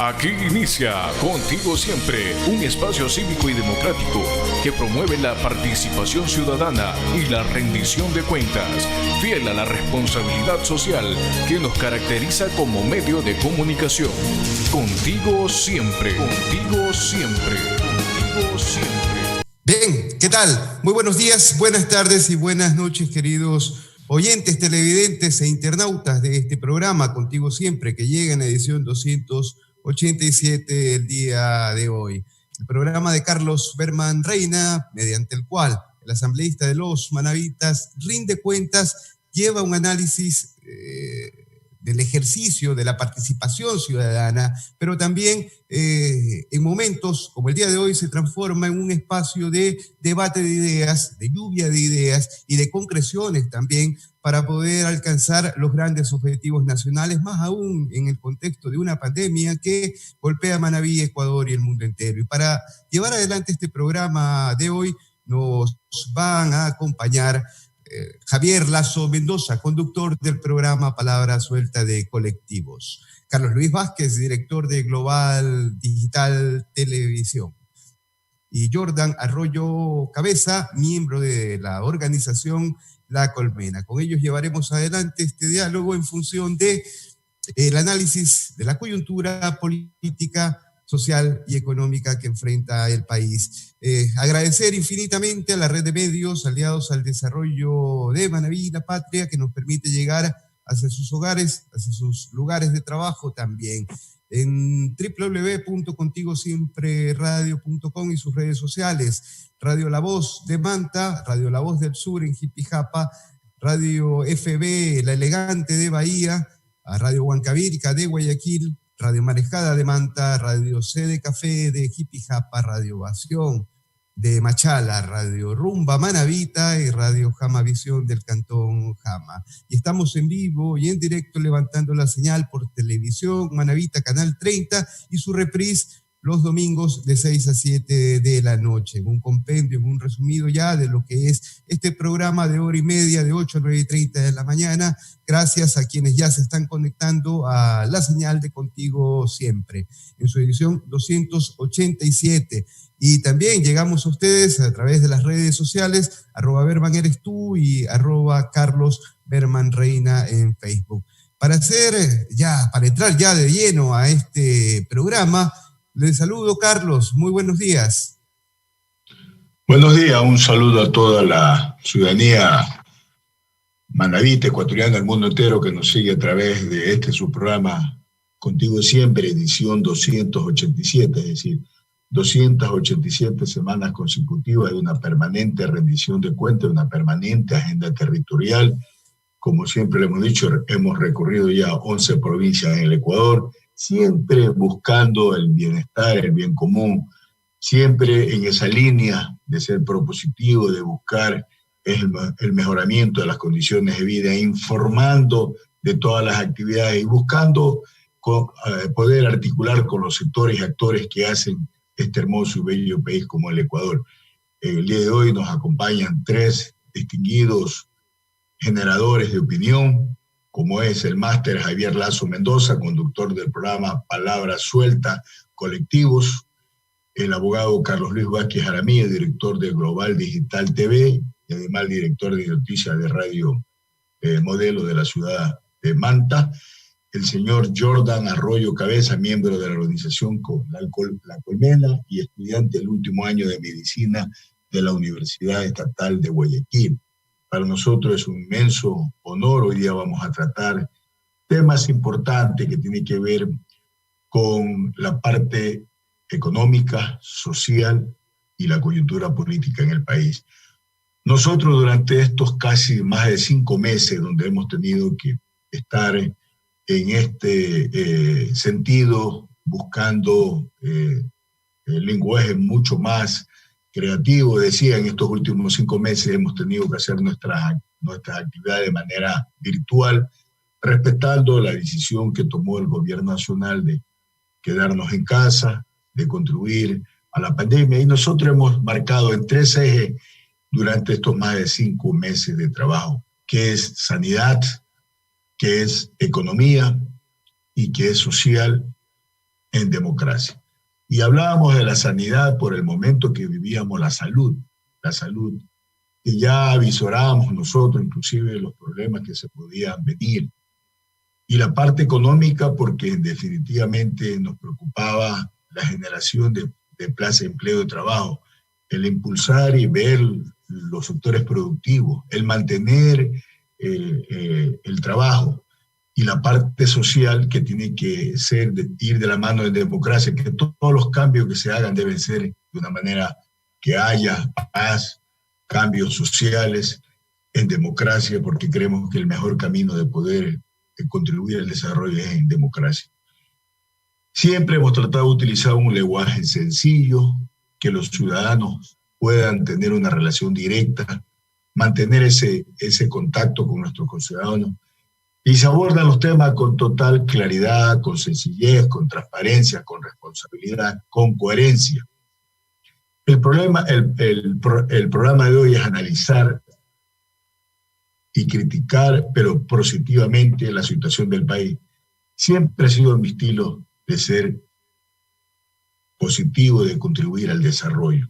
Aquí inicia Contigo Siempre, un espacio cívico y democrático que promueve la participación ciudadana y la rendición de cuentas, fiel a la responsabilidad social que nos caracteriza como medio de comunicación. Contigo siempre, contigo siempre, contigo siempre. Bien, ¿qué tal? Muy buenos días, buenas tardes y buenas noches, queridos oyentes, televidentes e internautas de este programa Contigo Siempre, que llega en la edición 287 el día de hoy. El programa de Carlos Berman Reina, mediante el cual el asambleísta de los manavitas rinde cuentas, lleva un análisis del ejercicio de la participación ciudadana, pero también en momentos como el día de hoy se transforma en un espacio de debate de ideas, de lluvia de ideas y de concreciones también para poder alcanzar los grandes objetivos nacionales, más aún en el contexto de una pandemia que golpea Manabí, Ecuador y el mundo entero. Y para llevar adelante este programa de hoy nos van a acompañar Javier Lazo Mendoza, conductor del programa Palabra Suelta de Colectivos. Carlos Luis Vázquez, director de Global Digital Televisión. Y Jordan Arroyo Cabeza, miembro de la organización La Colmena. Con ellos llevaremos adelante este diálogo en función de el análisis de la coyuntura política, social y económica que enfrenta el país. Agradecer infinitamente a la red de medios aliados al desarrollo de Manabí, la patria, que nos permite llegar hacia sus hogares, hacia sus lugares de trabajo también. En www.contigosiempreradio.com y sus redes sociales. Radio La Voz de Manta, Radio La Voz del Sur en Jipijapa, Radio FB La Elegante de Bahía, a Radio Huancavirca de Guayaquil, Radio Marejada de Manta, Radio C de Café de Jipijapa, Radio Ovación de Machala, Radio Rumba Manavita y Radio Jama Visión del Cantón Jama. Y estamos en vivo y en directo levantando la señal por televisión Manavita Canal 30 y su reprise los domingos de 6 a 7 de la noche. En un compendio, en un resumido ya de lo que es este programa de hora y media de 8 a 9:30 de la mañana, gracias a quienes ya se están conectando a la señal de Contigo Siempre, en su edición 287. Y también llegamos a ustedes a través de las redes sociales, @BermanEresTú y @Carlos Berman Reina en Facebook. Para entrar ya de lleno a este programa, les saludo, Carlos. Muy buenos días. Buenos días, un saludo a toda la ciudadanía manavita, ecuatoriana, del mundo entero que nos sigue a través de su programa Contigo Siempre, edición 287, es decir, 287 semanas consecutivas de una permanente rendición de cuentas, de una permanente agenda territorial. Como siempre le hemos dicho, hemos recorrido ya 11 provincias en el Ecuador, siempre buscando el bienestar, el bien común, siempre en esa línea de ser propositivo, de buscar el mejoramiento de las condiciones de vida, informando de todas las actividades y buscando poder articular con los sectores y actores que hacen este hermoso y bello país como el Ecuador. El día de hoy nos acompañan 3 distinguidos generadores de opinión, como es el máster Javier Lazo Mendoza, conductor del programa Palabra Suelta Colectivos, el abogado Carlos Luis Vázquez Jaramillo, director de Global Digital TV, y además director de noticias de Radio Modelo de la ciudad de Manta, el señor Jordan Arroyo Cabeza, miembro de la organización La Colmena y estudiante del último año de medicina de la Universidad Estatal de Guayaquil. Para nosotros es un inmenso honor. Hoy día vamos a tratar temas importantes que tienen que ver con la parte económica, social y la coyuntura política en el país. Nosotros durante estos casi más de 5 meses donde hemos tenido que estar en este sentido, buscando el lenguaje mucho más creativo, decía, en estos últimos 5 meses hemos tenido que hacer nuestras actividades de manera virtual, respetando la decisión que tomó el gobierno nacional de quedarnos en casa, de contribuir a la pandemia, y nosotros hemos marcado en 3 ejes durante estos más de 5 meses de trabajo, que es sanidad, que es economía y que es social, en democracia. Y hablábamos de la sanidad por el momento que vivíamos, la salud, que ya avisorábamos nosotros inclusive los problemas que se podían venir. Y la parte económica porque definitivamente nos preocupaba la generación de plazas de empleo y trabajo, el impulsar y ver los sectores productivos, el mantener el trabajo y la parte social que tiene que ser ir de la mano de democracia, que todos los cambios que se hagan deben ser de una manera que haya paz, cambios sociales en democracia, porque creemos que el mejor camino de poder contribuir al desarrollo es en democracia. Siempre hemos tratado de utilizar un lenguaje sencillo, que los ciudadanos puedan tener una relación directa, mantener ese contacto con nuestros conciudadanos, y se abordan los temas con total claridad, con sencillez, con transparencia, con responsabilidad, con coherencia. El programa de hoy es analizar y criticar, pero positivamente, la situación del país. Siempre ha sido mi estilo de ser positivo, de contribuir al desarrollo.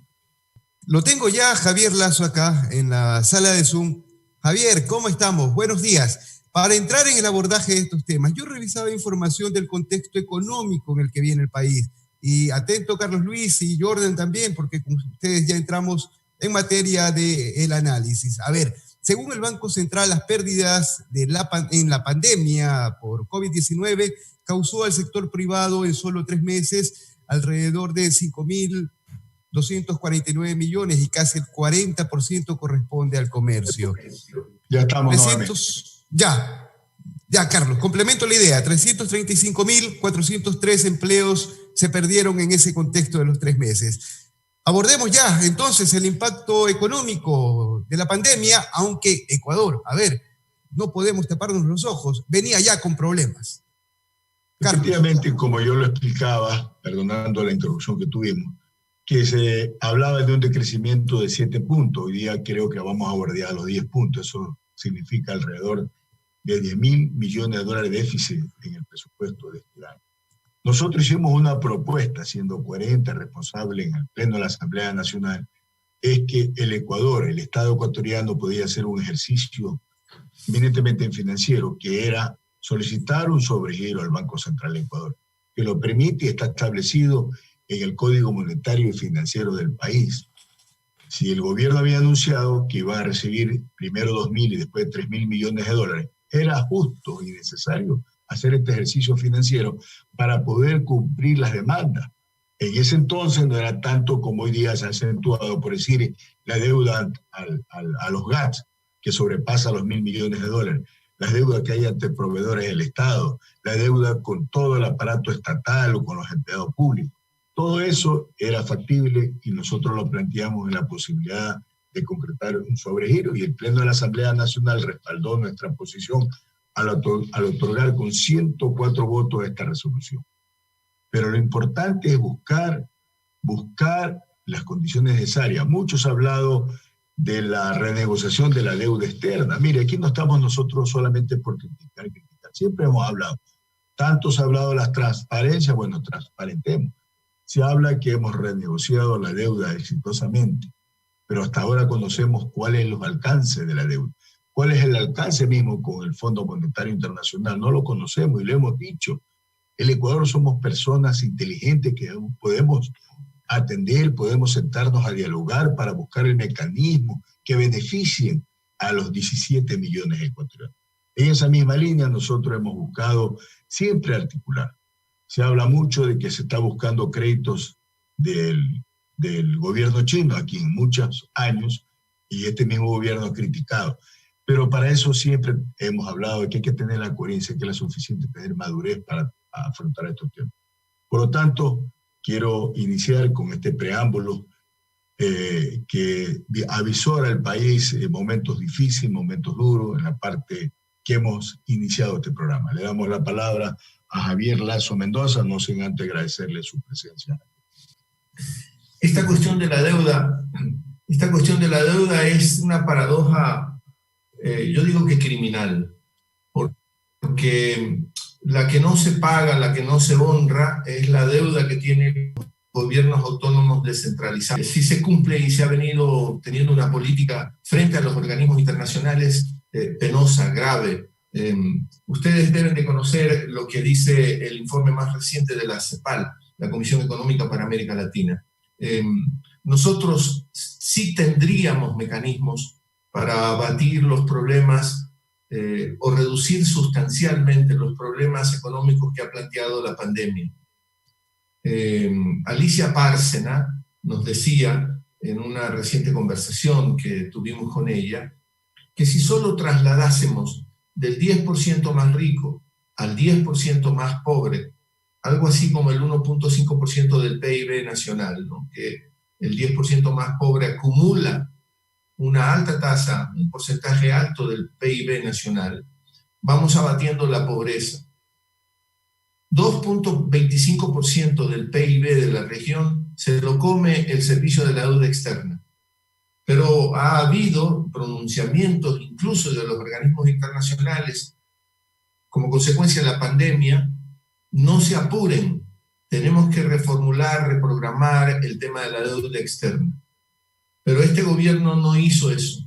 Lo tengo ya, Javier Lazo, acá en la sala de Zoom. Javier, ¿cómo estamos? Buenos días. Para entrar en el abordaje de estos temas, yo revisaba información del contexto económico en el que viene el país. Y atento, Carlos Luis y Jordan también, porque con ustedes ya entramos en materia del análisis. A ver, según el Banco Central, las pérdidas en la pandemia por COVID-19 causó al sector privado en solo 3 meses alrededor de 5.249 millones y casi el 40% corresponde al comercio. Ya estamos 300, ya, Carlos, complemento la idea. 335.403 empleos se perdieron en ese contexto de los 3 meses. Abordemos ya entonces el impacto económico de la pandemia, aunque Ecuador, a ver, no podemos taparnos los ojos, venía ya con problemas. Carlos. Efectivamente, como yo lo explicaba, perdonando la interrupción que tuvimos, que se hablaba de un decrecimiento de 7 puntos. Hoy día creo que vamos a bordear los 10 puntos. Eso significa alrededor de 10.000 millones de dólares de déficit en el presupuesto de este año. Nosotros hicimos una propuesta, siendo coherente, responsable en el Pleno de la Asamblea Nacional, es que el Ecuador, el Estado ecuatoriano, podía hacer un ejercicio eminentemente financiero, que era solicitar un sobregiro al Banco Central de Ecuador, que lo permite y está establecido en el Código Monetario y Financiero del país. Si el gobierno había anunciado que iba a recibir primero 2.000 y después 3.000 millones de dólares, era justo y necesario hacer este ejercicio financiero para poder cumplir las demandas. En ese entonces no era tanto como hoy día se ha acentuado, por decir, la deuda a los GATS, que sobrepasa los 1.000 millones de dólares, la deuda que hay ante proveedores del Estado, la deuda con todo el aparato estatal o con los empleados públicos. Todo eso era factible y nosotros lo planteamos en la posibilidad de concretar un sobregiro, y el Pleno de la Asamblea Nacional respaldó nuestra posición al otorgar con 104 votos esta resolución. Pero lo importante es buscar las condiciones necesarias. Muchos han hablado de la renegociación de la deuda externa. Mire, aquí no estamos nosotros solamente por criticar. Siempre hemos hablado. Tanto se ha hablado de la transparencia, bueno, transparentemos. Se habla que hemos renegociado la deuda exitosamente, pero hasta ahora conocemos cuáles son los alcances de la deuda. ¿Cuál es el alcance mismo con el Fondo Monetario Internacional? No lo conocemos y lo hemos dicho. El Ecuador somos personas inteligentes que podemos atender, podemos sentarnos a dialogar para buscar el mecanismo que beneficien a los 17 millones de ecuatorianos. En esa misma línea nosotros hemos buscado siempre articular. Se habla mucho de que se está buscando créditos del gobierno chino aquí en muchos años, y este mismo gobierno ha criticado. Pero para eso siempre hemos hablado de que hay que tener la coherencia, que es la suficiente tener madurez para afrontar estos temas. Por lo tanto, quiero iniciar con este preámbulo que avisora al país momentos difíciles, momentos duros, en la parte que hemos iniciado este programa. Le damos la palabra a Javier Lazo Mendoza, no sin antes agradecerle su presencia. Esta cuestión de la deuda es una paradoja, yo digo que criminal, porque La que no se paga, la que no se honra, es la deuda que tienen gobiernos autónomos descentralizados. Sí se cumple y se ha venido teniendo una política frente a los organismos internacionales penosa, grave. Ustedes deben de conocer lo que dice el informe más reciente de la CEPAL, la Comisión Económica para América Latina. Nosotros sí tendríamos mecanismos para abatir los problemas o reducir sustancialmente los problemas económicos que ha planteado la pandemia. Alicia Bárcena nos decía en una reciente conversación que tuvimos con ella que si solo trasladásemos del 10% más rico al 10% más pobre, algo así como el 1.5% del PIB nacional, ¿no? Que el 10% más pobre acumula una alta tasa, un porcentaje alto del PIB nacional, vamos abatiendo la pobreza. 2.25% del PIB de la región se lo come el servicio de la deuda externa. Pero ha habido pronunciamientos incluso de los organismos internacionales como consecuencia de la pandemia. No se apuren, tenemos que reformular, reprogramar el tema de la deuda externa. Pero este gobierno no hizo eso.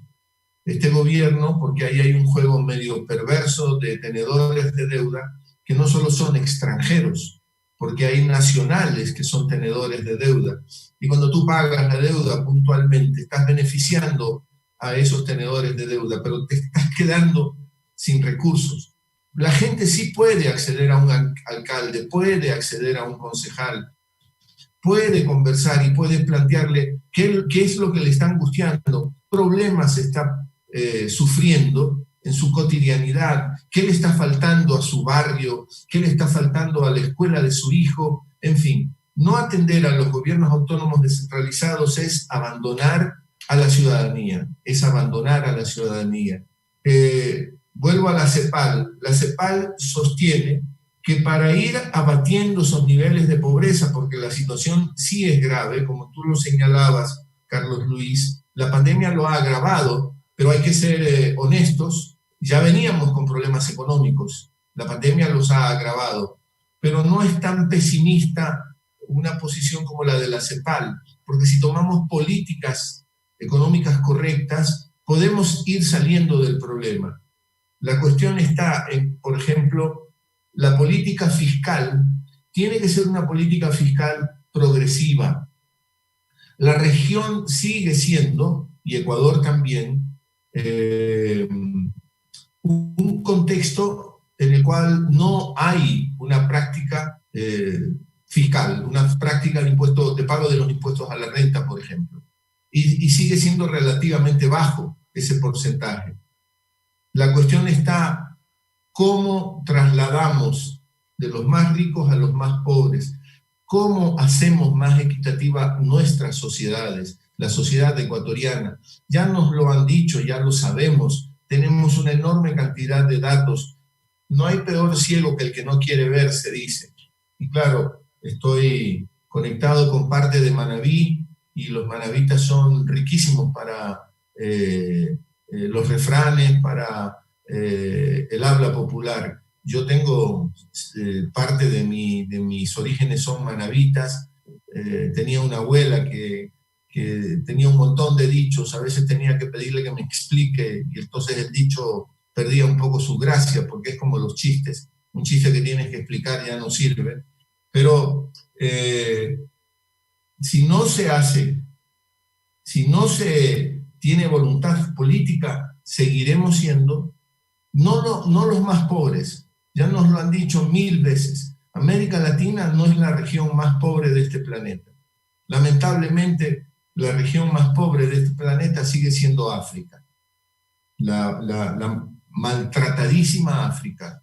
Este gobierno, porque ahí hay un juego medio perverso de tenedores de deuda, que no solo son extranjeros, porque hay nacionales que son tenedores de deuda. Y cuando tú pagas la deuda puntualmente, estás beneficiando a esos tenedores de deuda, pero te estás quedando sin recursos. La gente sí puede acceder a un alcalde, puede acceder a un concejal, puede conversar y puede plantearle qué es lo que le está angustiando, qué problemas está sufriendo en su cotidianidad, qué le está faltando a su barrio, qué le está faltando a la escuela de su hijo, en fin. No atender a los gobiernos autónomos descentralizados es abandonar a la ciudadanía, es abandonar a la ciudadanía. Vuelvo a la CEPAL. La CEPAL sostiene que para ir abatiendo esos niveles de pobreza, porque la situación sí es grave, como tú lo señalabas, Carlos Luis, la pandemia lo ha agravado, pero hay que ser honestos, ya veníamos con problemas económicos, la pandemia los ha agravado, pero no es tan pesimista una posición como la de la CEPAL, porque si tomamos políticas económicas correctas, podemos ir saliendo del problema. La cuestión está en, por ejemplo, la política fiscal tiene que ser una política fiscal progresiva. La región sigue siendo, y Ecuador también, un contexto en el cual no hay una práctica fiscal, una práctica de pago de los impuestos a la renta, por ejemplo, y sigue siendo relativamente bajo ese porcentaje. La cuestión está cómo trasladamos de los más ricos a los más pobres, cómo hacemos más equitativa nuestras sociedades, la sociedad ecuatoriana. Ya nos lo han dicho, ya lo sabemos, tenemos una enorme cantidad de datos. No hay peor ciego que el que no quiere ver, se dice. Y claro, estoy conectado con parte de Manabí y los manabitas son riquísimos para los refranes, para el habla popular. Yo tengo parte de mis orígenes son manabitas. Tenía una abuela que tenía un montón de dichos, a veces tenía que pedirle que me explique y entonces el dicho perdía un poco su gracia, porque es como los chistes, un chiste que tienes que explicar ya no sirve, pero si no se hace, si no se tiene voluntad política, seguiremos siendo no los más pobres, ya nos lo han dicho 1000 veces, América Latina no es la región más pobre de este planeta, lamentablemente la región más pobre de este planeta sigue siendo África, la maltratadísima África,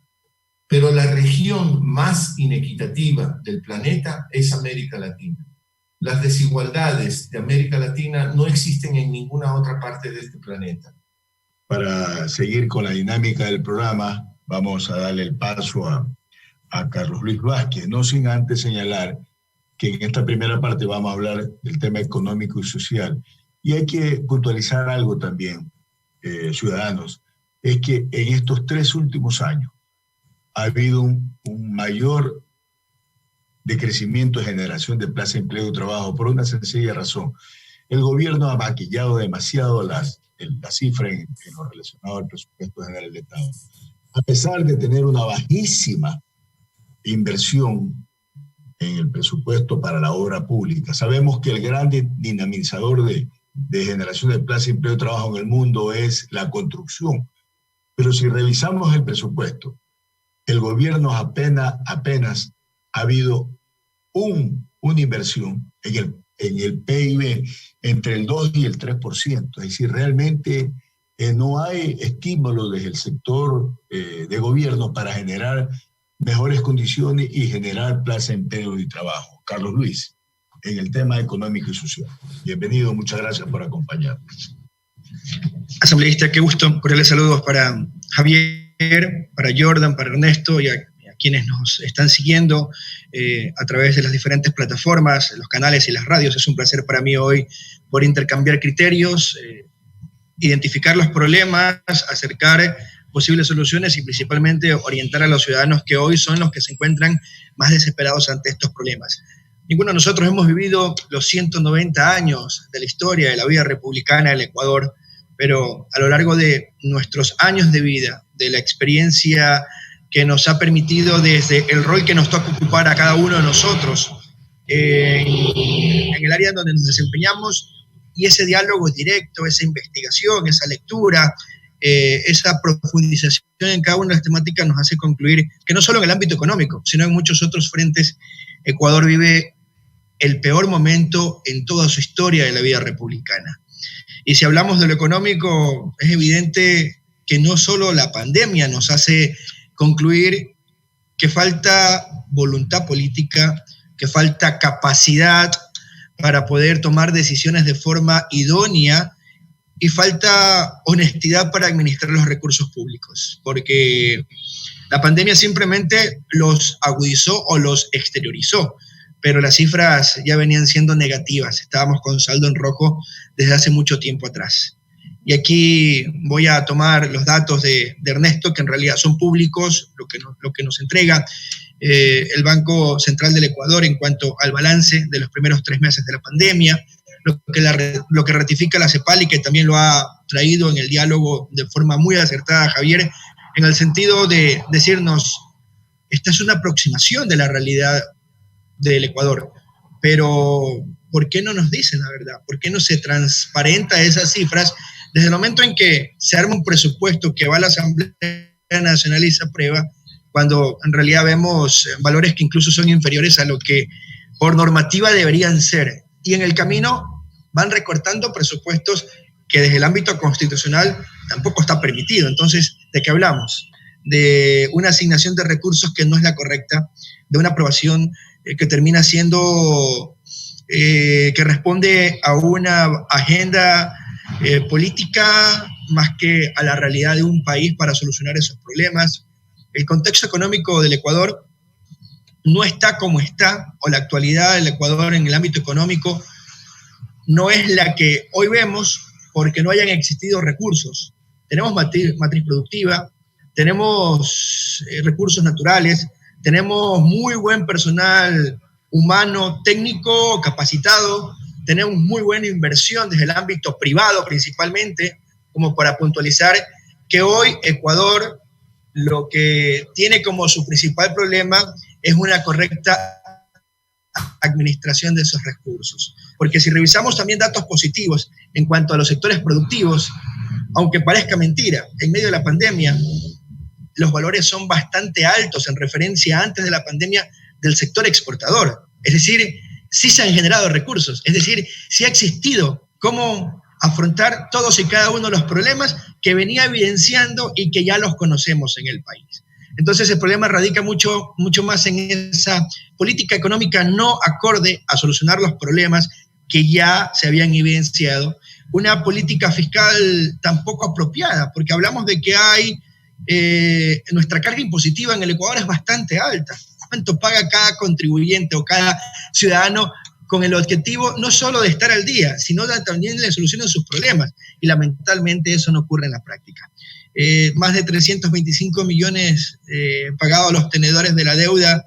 pero la región más inequitativa del planeta es América Latina. Las desigualdades de América Latina no existen en ninguna otra parte de este planeta. Para seguir con la dinámica del programa, vamos a darle el paso a Carlos Luis Vázquez, no sin antes señalar que en esta primera parte vamos a hablar del tema económico y social. Y hay que puntualizar algo también, ciudadanos, es que en estos 3 últimos años, ha habido un mayor decrecimiento de generación de plazas de empleo y trabajo por una sencilla razón. El gobierno ha maquillado demasiado la cifra en lo relacionado al presupuesto general del Estado. A pesar de tener una bajísima inversión en el presupuesto para la obra pública, sabemos que el gran dinamizador de generación de plazas de empleo y trabajo en el mundo es la construcción. Pero si revisamos el presupuesto, el gobierno apenas ha habido una inversión en el PIB entre el 2 y el 3%. Es decir, realmente no hay estímulo desde el sector de gobierno para generar mejores condiciones y generar plazas de empleo y trabajo. Carlos Luis, en el tema económico y social. Bienvenido, muchas gracias por acompañarnos. Asambleísta, qué gusto. Cordiales saludos para Javier, para Jordan, para Ernesto y a quienes nos están siguiendo a través de las diferentes plataformas, los canales y las radios. Es un placer para mí hoy poder intercambiar criterios, identificar los problemas, acercar posibles soluciones y principalmente orientar a los ciudadanos que hoy son los que se encuentran más desesperados ante estos problemas. Ninguno de nosotros hemos vivido los 190 años de la historia de la vida republicana del Ecuador, pero a lo largo de nuestros años de vida, de la experiencia que nos ha permitido desde el rol que nos toca ocupar a cada uno de nosotros en el área donde nos desempeñamos, y ese diálogo directo, esa investigación, esa lectura, esa profundización en cada una de las temáticas nos hace concluir que no solo en el ámbito económico, sino en muchos otros frentes, Ecuador vive el peor momento en toda su historia de la vida republicana. Y si hablamos de lo económico, es evidente que no solo la pandemia nos hace concluir que falta voluntad política, que falta capacidad para poder tomar decisiones de forma idónea y falta honestidad para administrar los recursos públicos, porque la pandemia simplemente los agudizó o los exteriorizó, pero las cifras ya venían siendo negativas, estábamos con saldo en rojo desde hace mucho tiempo atrás. Y aquí voy a tomar los datos de Ernesto, que en realidad son públicos, lo que nos entrega el Banco Central del Ecuador en cuanto al balance de los primeros 3 meses de la pandemia, lo que ratifica la CEPAL y que también lo ha traído en el diálogo de forma muy acertada Javier, en el sentido de decirnos, esta es una aproximación de la realidad del Ecuador, pero ¿por qué no nos dicen la verdad? ¿Por qué no se transparenta esas cifras desde el momento en que se arma un presupuesto que va a la Asamblea Nacional y se aprueba, cuando en realidad vemos valores que incluso son inferiores a lo que por normativa deberían ser? Y en el camino van recortando presupuestos que desde el ámbito constitucional tampoco está permitido. Entonces, ¿de qué hablamos? De una asignación de recursos que no es la correcta, de una aprobación que termina siendo, que responde a una agenda política más que a la realidad de un país para solucionar esos problemas. El contexto económico del Ecuador no está como está, o la actualidad del Ecuador en el ámbito económico no es la que hoy vemos porque no hayan existido recursos. Tenemos matriz productiva, tenemos recursos naturales, tenemos muy buen personal humano, técnico, capacitado, tenemos muy buena inversión desde el ámbito privado principalmente, como para puntualizar que hoy Ecuador lo que tiene como su principal problema es una correcta administración de esos recursos. Porque si revisamos también datos positivos en cuanto a los sectores productivos, aunque parezca mentira, en medio de la pandemia, los valores son bastante altos en referencia antes de la pandemia del sector exportador. Es decir, sí se han generado recursos, es decir, sí ha existido cómo afrontar todos y cada uno de los problemas que venía evidenciando y que ya los conocemos en el país. Entonces el problema radica mucho más en esa política económica no acorde a solucionar los problemas que ya se habían evidenciado, una política fiscal tampoco apropiada, porque hablamos de que nuestra carga impositiva en el Ecuador es bastante alta. ¿Cuánto paga cada contribuyente o cada ciudadano con el objetivo no solo de estar al día, sino también de solucionar sus problemas? Y lamentablemente eso no ocurre en la práctica. más de 325 millones pagados a los tenedores de la deuda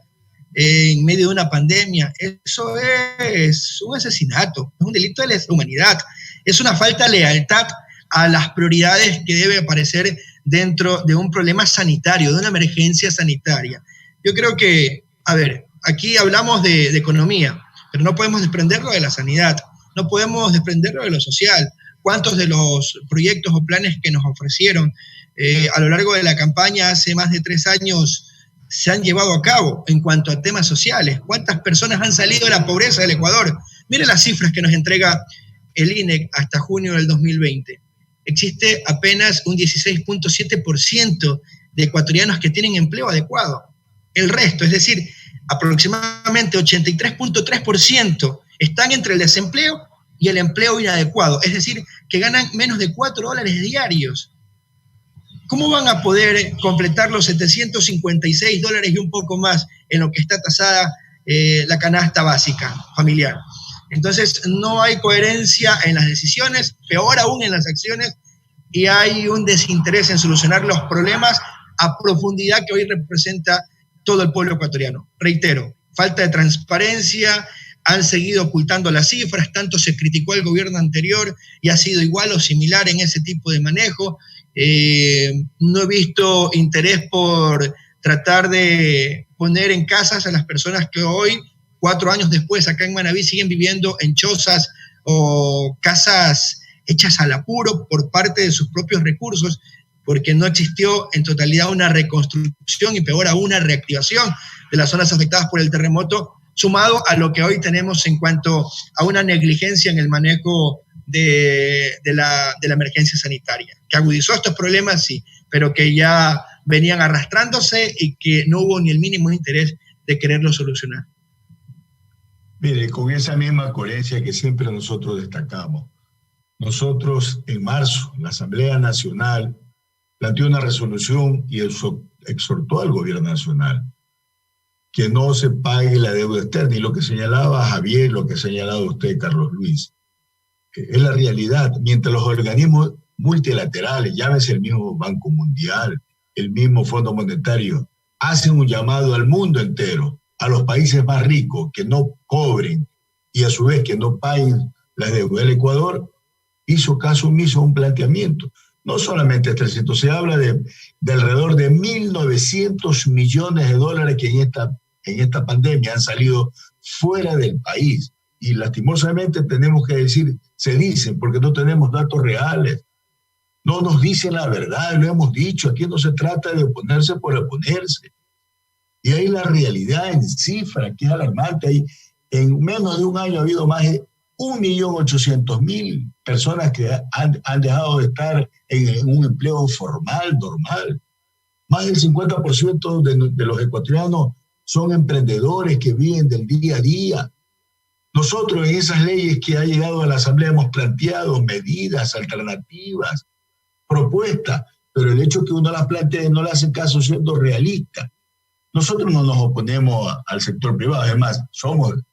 en medio de una pandemia. Eso es un asesinato, es un delito de lesa humanidad, es una falta de lealtad a las prioridades que debe aparecer dentro de un problema sanitario, de una emergencia sanitaria. Yo creo que, a ver, aquí hablamos de economía, pero no podemos desprenderlo de la sanidad, no podemos desprenderlo de lo social. ¿Cuántos de los proyectos o planes que nos ofrecieron a lo largo de la campaña hace más de 3 años se han llevado a cabo en cuanto a temas sociales? ¿Cuántas personas han salido de la pobreza del Ecuador? Mire las cifras que nos entrega el INEC hasta junio del 2020. Existe apenas un 16.7% de ecuatorianos que tienen empleo adecuado. El resto, es decir, aproximadamente 83.3% están entre el desempleo y el empleo inadecuado, es decir, que ganan menos de $4 diarios. ¿Cómo van a poder completar los $756 y un poco más en lo que está tasada la canasta básica familiar? Entonces, no hay coherencia en las decisiones, peor aún en las acciones, y hay un desinterés en solucionar los problemas a profundidad que hoy representa todo el pueblo ecuatoriano. Reitero, falta de transparencia, han seguido ocultando las cifras, tanto se criticó al gobierno anterior y ha sido igual o similar en ese tipo de manejo. No he visto interés por tratar de poner en casas a las personas que hoy, 4 años después, acá en Manabí, siguen viviendo en chozas o casas hechas al apuro por parte de sus propios recursos, porque no existió en totalidad una reconstrucción y peor aún una reactivación de las zonas afectadas por el terremoto, sumado a lo que hoy tenemos en cuanto a una negligencia en el manejo de la emergencia sanitaria, que agudizó estos problemas, sí, pero que ya venían arrastrándose y que no hubo ni el mínimo interés de quererlo solucionar. Mire, con esa misma coherencia que siempre nosotros destacamos, nosotros en marzo, la Asamblea Nacional planteó una resolución y exhortó al gobierno nacional que no se pague la deuda externa. Y lo que señalaba Javier, lo que ha señalado usted, Carlos Luis, es la realidad. Mientras los organismos multilaterales, llámese el mismo Banco Mundial, el mismo Fondo Monetario, hacen un llamado al mundo entero, a los países más ricos, que no cobren y a su vez que no paguen la deuda. El Ecuador hizo caso omiso a un planteamiento. No solamente 300, se habla de alrededor de 1.900 millones de dólares que en esta pandemia han salido fuera del país. Y lastimosamente tenemos que decir, se dicen, porque no tenemos datos reales. No nos dicen la verdad, lo hemos dicho, aquí no se trata de oponerse por oponerse. Y ahí la realidad en cifra, que es alarmante. Ahí, en menos de un año ha habido más de 1.800.000 personas que han dejado de estar en un empleo formal, normal. Más del 50% de los ecuatorianos son emprendedores que viven del día a día. Nosotros en esas leyes que ha llegado a la Asamblea hemos planteado medidas, alternativas, propuestas, pero el hecho que uno las plantee no le hace caso siendo realista. Nosotros no nos oponemos al sector privado, además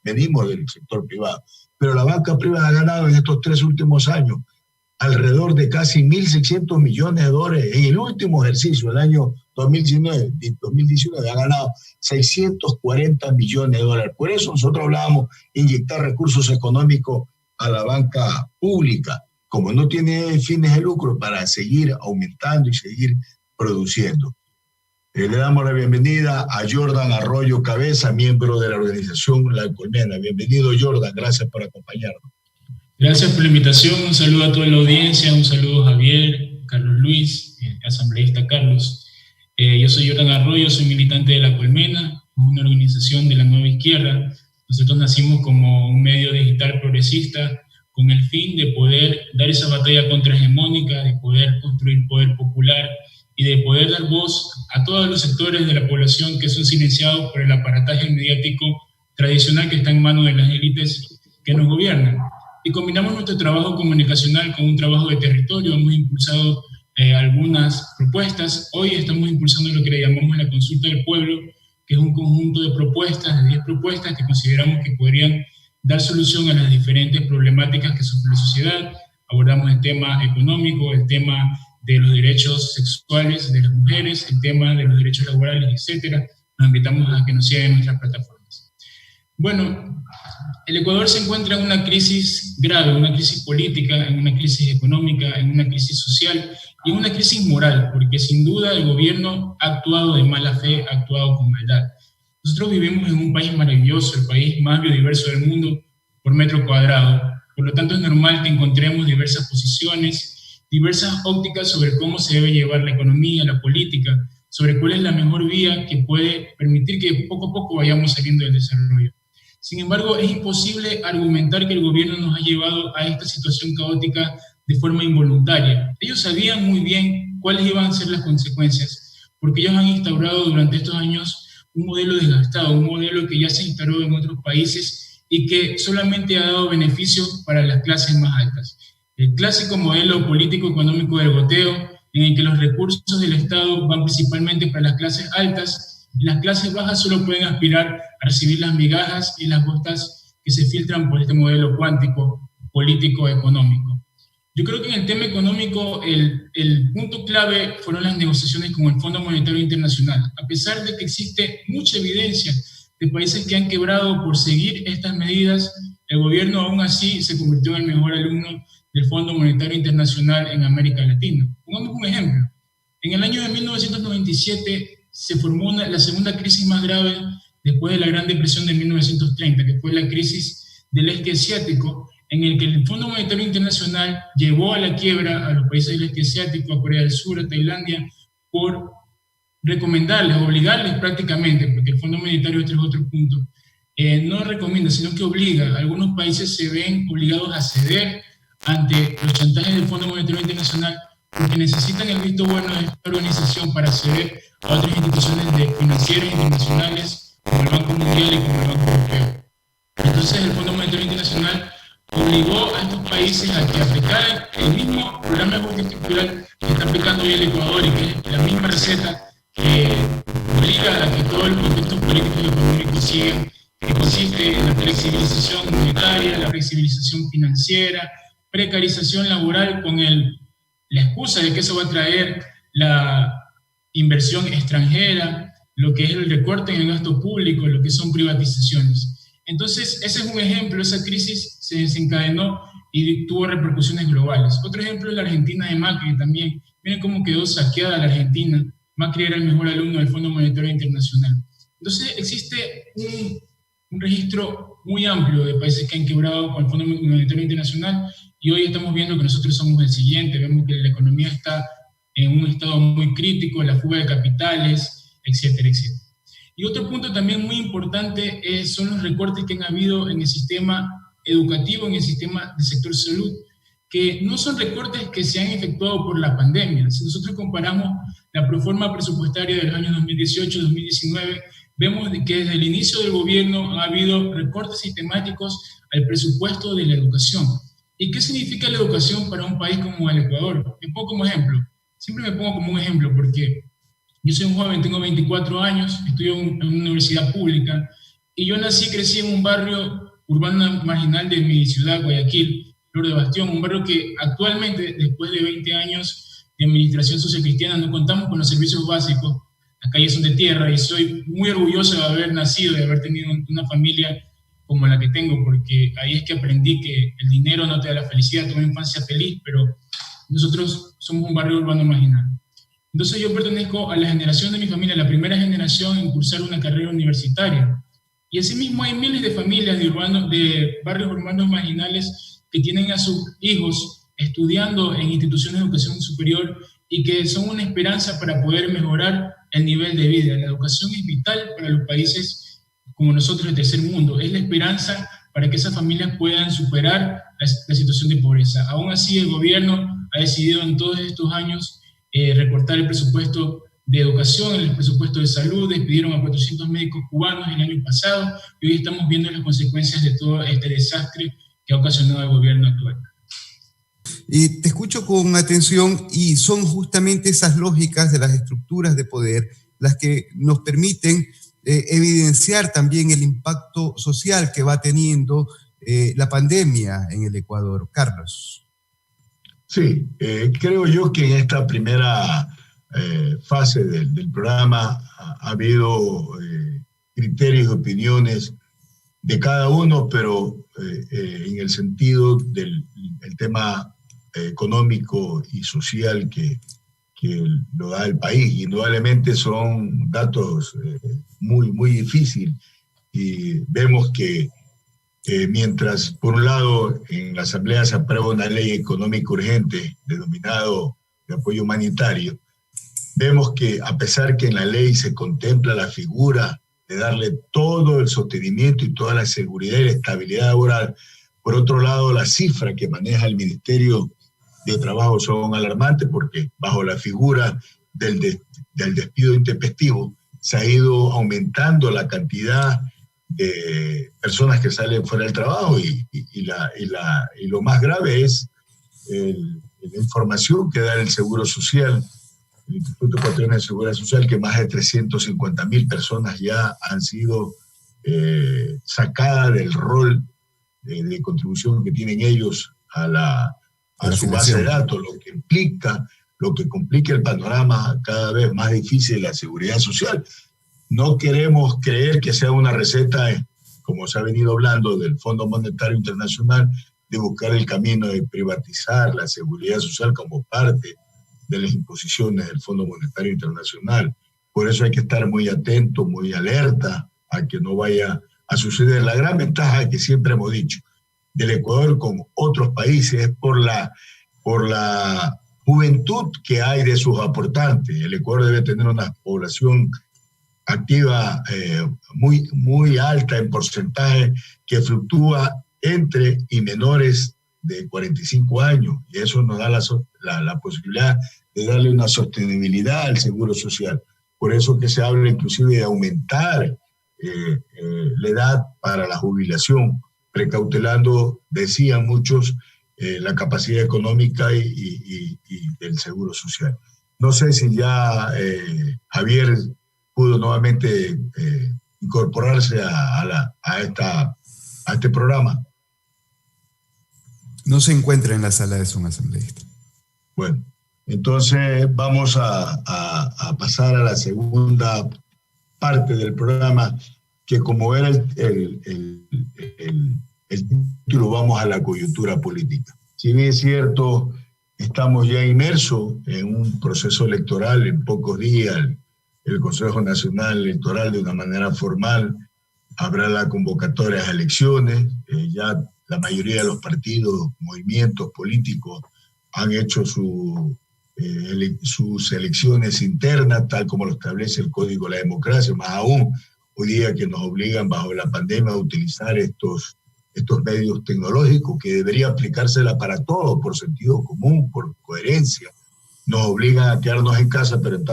venimos del sector privado, pero la banca privada ha ganado en estos 3 últimos años alrededor de casi 1.600 millones de dólares. En el último ejercicio, el año 2019, ha ganado 640 millones de dólares. Por eso nosotros hablábamos de inyectar recursos económicos a la banca pública, como no tiene fines de lucro, para seguir aumentando y seguir produciendo. Le damos la bienvenida a Jordan Arroyo Cabeza, miembro de la organización La Colmena. Bienvenido, Jordan, gracias por acompañarnos. Gracias por la invitación, un saludo a toda la audiencia, un saludo a Javier, Carlos Luis, asambleísta Carlos. Yo soy Jordan Arroyo, soy militante de La Colmena, una organización de la nueva izquierda. Nosotros nacimos como un medio digital progresista con el fin de poder dar esa batalla contrahegemónica, de poder construir poder popular y de poder dar voz a todos los sectores de la población que son silenciados por el aparataje mediático tradicional que está en manos de las élites que nos gobiernan. Y combinamos nuestro trabajo comunicacional con un trabajo de territorio. Hemos impulsado algunas propuestas. Hoy estamos impulsando lo que le llamamos la consulta del pueblo, que es un conjunto de propuestas, de 10 propuestas que consideramos que podrían dar solución a las diferentes problemáticas que sufre la sociedad. Abordamos el tema económico, el tema de los derechos sexuales de las mujeres, el tema de los derechos laborales, etc. Nos invitamos a que nos sigan en nuestras plataformas. Bueno, el Ecuador se encuentra en una crisis grave, una crisis política, en una crisis económica, en una crisis social y en una crisis moral, porque sin duda el gobierno ha actuado de mala fe, ha actuado con maldad. Nosotros vivimos en un país maravilloso, el país más biodiverso del mundo por metro cuadrado. Por lo tanto, es normal que encontremos diversas posiciones, diversas ópticas sobre cómo se debe llevar la economía, la política, sobre cuál es la mejor vía que puede permitir que poco a poco vayamos saliendo del desarrollo. Sin embargo, es imposible argumentar que el gobierno nos ha llevado a esta situación caótica de forma involuntaria. Ellos sabían muy bien cuáles iban a ser las consecuencias, porque ellos han instaurado durante estos años un modelo desgastado, un modelo que ya se instaló en otros países y que solamente ha dado beneficios para las clases más altas. El clásico modelo político-económico del goteo, en el que los recursos del Estado van principalmente para las clases altas y las clases bajas solo pueden aspirar a recibir las migajas y las gotas que se filtran por este modelo cuántico político-económico. Yo creo que en el tema económico el punto clave fueron las negociaciones con el Fondo Monetario Internacional. A pesar de que existe mucha evidencia de países que han quebrado por seguir estas medidas, el gobierno aún así se convirtió en el mejor alumno del Fondo Monetario Internacional en América Latina. Pongamos un ejemplo. En el año de 1997 se formó la segunda crisis más grave después de la Gran Depresión de 1930, que fue la crisis del este asiático, en el que el Fondo Monetario Internacional llevó a la quiebra a los países del este asiático, a Corea del Sur, a Tailandia, por recomendarles, obligarles prácticamente, porque el Fondo Monetario, este es otro punto, no recomienda, sino que obliga. Algunos países se ven obligados a ceder ante los chantajes del Fondo Monetario Internacional porque necesitan el visto bueno de esta organización para ceder a otras instituciones financieras internacionales como el Banco Mundial y como el Banco Europeo. Entonces el Fondo Monetario Internacional obligó a estos países a que aplicaran el mismo programa de ajuste estructural que está aplicando hoy el Ecuador y que es la misma receta que obliga a que todo el contexto político y económico siga, que consiste en la flexibilización monetaria, la flexibilización financiera, precarización laboral con la excusa de que eso va a traer la inversión extranjera, lo que es el recorte en el gasto público, lo que son privatizaciones. Entonces, ese es un ejemplo, esa crisis se desencadenó y tuvo repercusiones globales. Otro ejemplo es la Argentina de Macri también. Miren cómo quedó saqueada la Argentina. Macri era el mejor alumno del Fondo Monetario Internacional. Entonces, existe un registro muy amplio de países que han quebrado con el Fondo Monetario Internacional y hoy estamos viendo que nosotros somos el siguiente. Vemos que la economía está en un estado muy crítico, la fuga de capitales, etcétera, etcétera. Y otro punto también muy importante son los recortes que han habido en el sistema educativo, en el sistema del sector salud, que no son recortes que se han efectuado por la pandemia. Si nosotros comparamos la proforma presupuestaria de los años 2018-2019, vemos que desde el inicio del gobierno ha habido recortes sistemáticos al presupuesto de la educación. ¿Y qué significa la educación para un país como el Ecuador? Me pongo como ejemplo. Siempre me pongo como un ejemplo porque yo soy un joven, tengo 24 años, estudio en una universidad pública y yo nací y crecí en un barrio urbano marginal de mi ciudad, Guayaquil, Flor de Bastión, un barrio que actualmente, después de 20 años de administración sociocristiana, no contamos con los servicios básicos, las calles son de tierra y soy muy orgulloso de haber nacido, de haber tenido una familia como la que tengo, porque ahí es que aprendí que el dinero no te da la felicidad, tuve una infancia feliz, pero nosotros somos un barrio urbano marginal. Entonces yo pertenezco a la generación de mi familia, la primera generación en cursar una carrera universitaria. Y asimismo hay miles de familias de barrios urbanos marginales que tienen a sus hijos estudiando en instituciones de educación superior y que son una esperanza para poder mejorar el nivel de vida. La educación es vital para los países como nosotros del tercer mundo. Es la esperanza para que esas familias puedan superar la situación de pobreza. Aún así, el gobierno ha decidido en todos estos años recortar el presupuesto de educación, el presupuesto de salud, despidieron a 400 médicos cubanos el año pasado y hoy estamos viendo las consecuencias de todo este desastre que ha ocasionado el gobierno actual. Y te escucho con atención y son justamente esas lógicas de las estructuras de poder las que nos permiten evidenciar también el impacto social que va teniendo la pandemia en el Ecuador. Carlos. Sí, creo yo que en esta primera fase del programa ha habido criterios y opiniones de cada uno, pero en el sentido del el tema económico y social que lo da el país. Indudablemente son datos muy, muy difíciles, y vemos que mientras por un lado en la Asamblea se aprueba una ley económica urgente denominado de apoyo humanitario, vemos que a pesar que en la ley se contempla la figura de darle todo el sostenimiento y toda la seguridad y la estabilidad laboral, por otro lado la cifra que maneja el Ministerio de Trabajo son alarmantes, porque bajo la figura del despido intempestivo se ha ido aumentando la cantidad de personas que salen fuera del trabajo, y lo más grave es la información que da el Seguro Social, el Instituto Ecuatoriano de Seguridad Social, que más de 350.000 personas ya han sido sacadas del rol de contribución que tienen ellos a su base de datos, lo que complica el panorama cada vez más difícil de la seguridad social. No queremos creer que sea una receta, como se ha venido hablando del Fondo Monetario Internacional, de buscar el camino de privatizar la seguridad social como parte de las imposiciones del Fondo Monetario Internacional. Por eso hay que estar muy atento, muy alerta a que no vaya a suceder. La gran ventaja que siempre hemos dicho del Ecuador con otros países es por la juventud que hay de sus aportantes. El Ecuador debe tener una población activa muy, muy alta en porcentaje, que fluctúa entre y menores de 45 años, y eso nos da la posibilidad de darle una sostenibilidad al seguro social. Por eso que se habla inclusive de aumentar la edad para la jubilación, precautelando, decían muchos, la capacidad económica y del seguro social. No sé si ya Javier pudo nuevamente incorporarse a este programa. No se encuentra en la sala de Zoom, asambleísta. Bueno, entonces vamos a pasar a la segunda parte del programa, que como era el título, vamos a la coyuntura política. Si bien es cierto, estamos ya inmersos en un proceso electoral. En pocos días el Consejo Nacional Electoral, de una manera formal, habrá la convocatoria a elecciones. Ya la mayoría de los partidos, movimientos políticos han hecho sus elecciones internas, tal como lo establece el Código de la Democracia, más aún hoy día que nos obligan bajo la pandemia a utilizar estos medios tecnológicos, que debería aplicársela para todo, por sentido común, por coherencia. Nos obligan a quedarnos en casa, pero en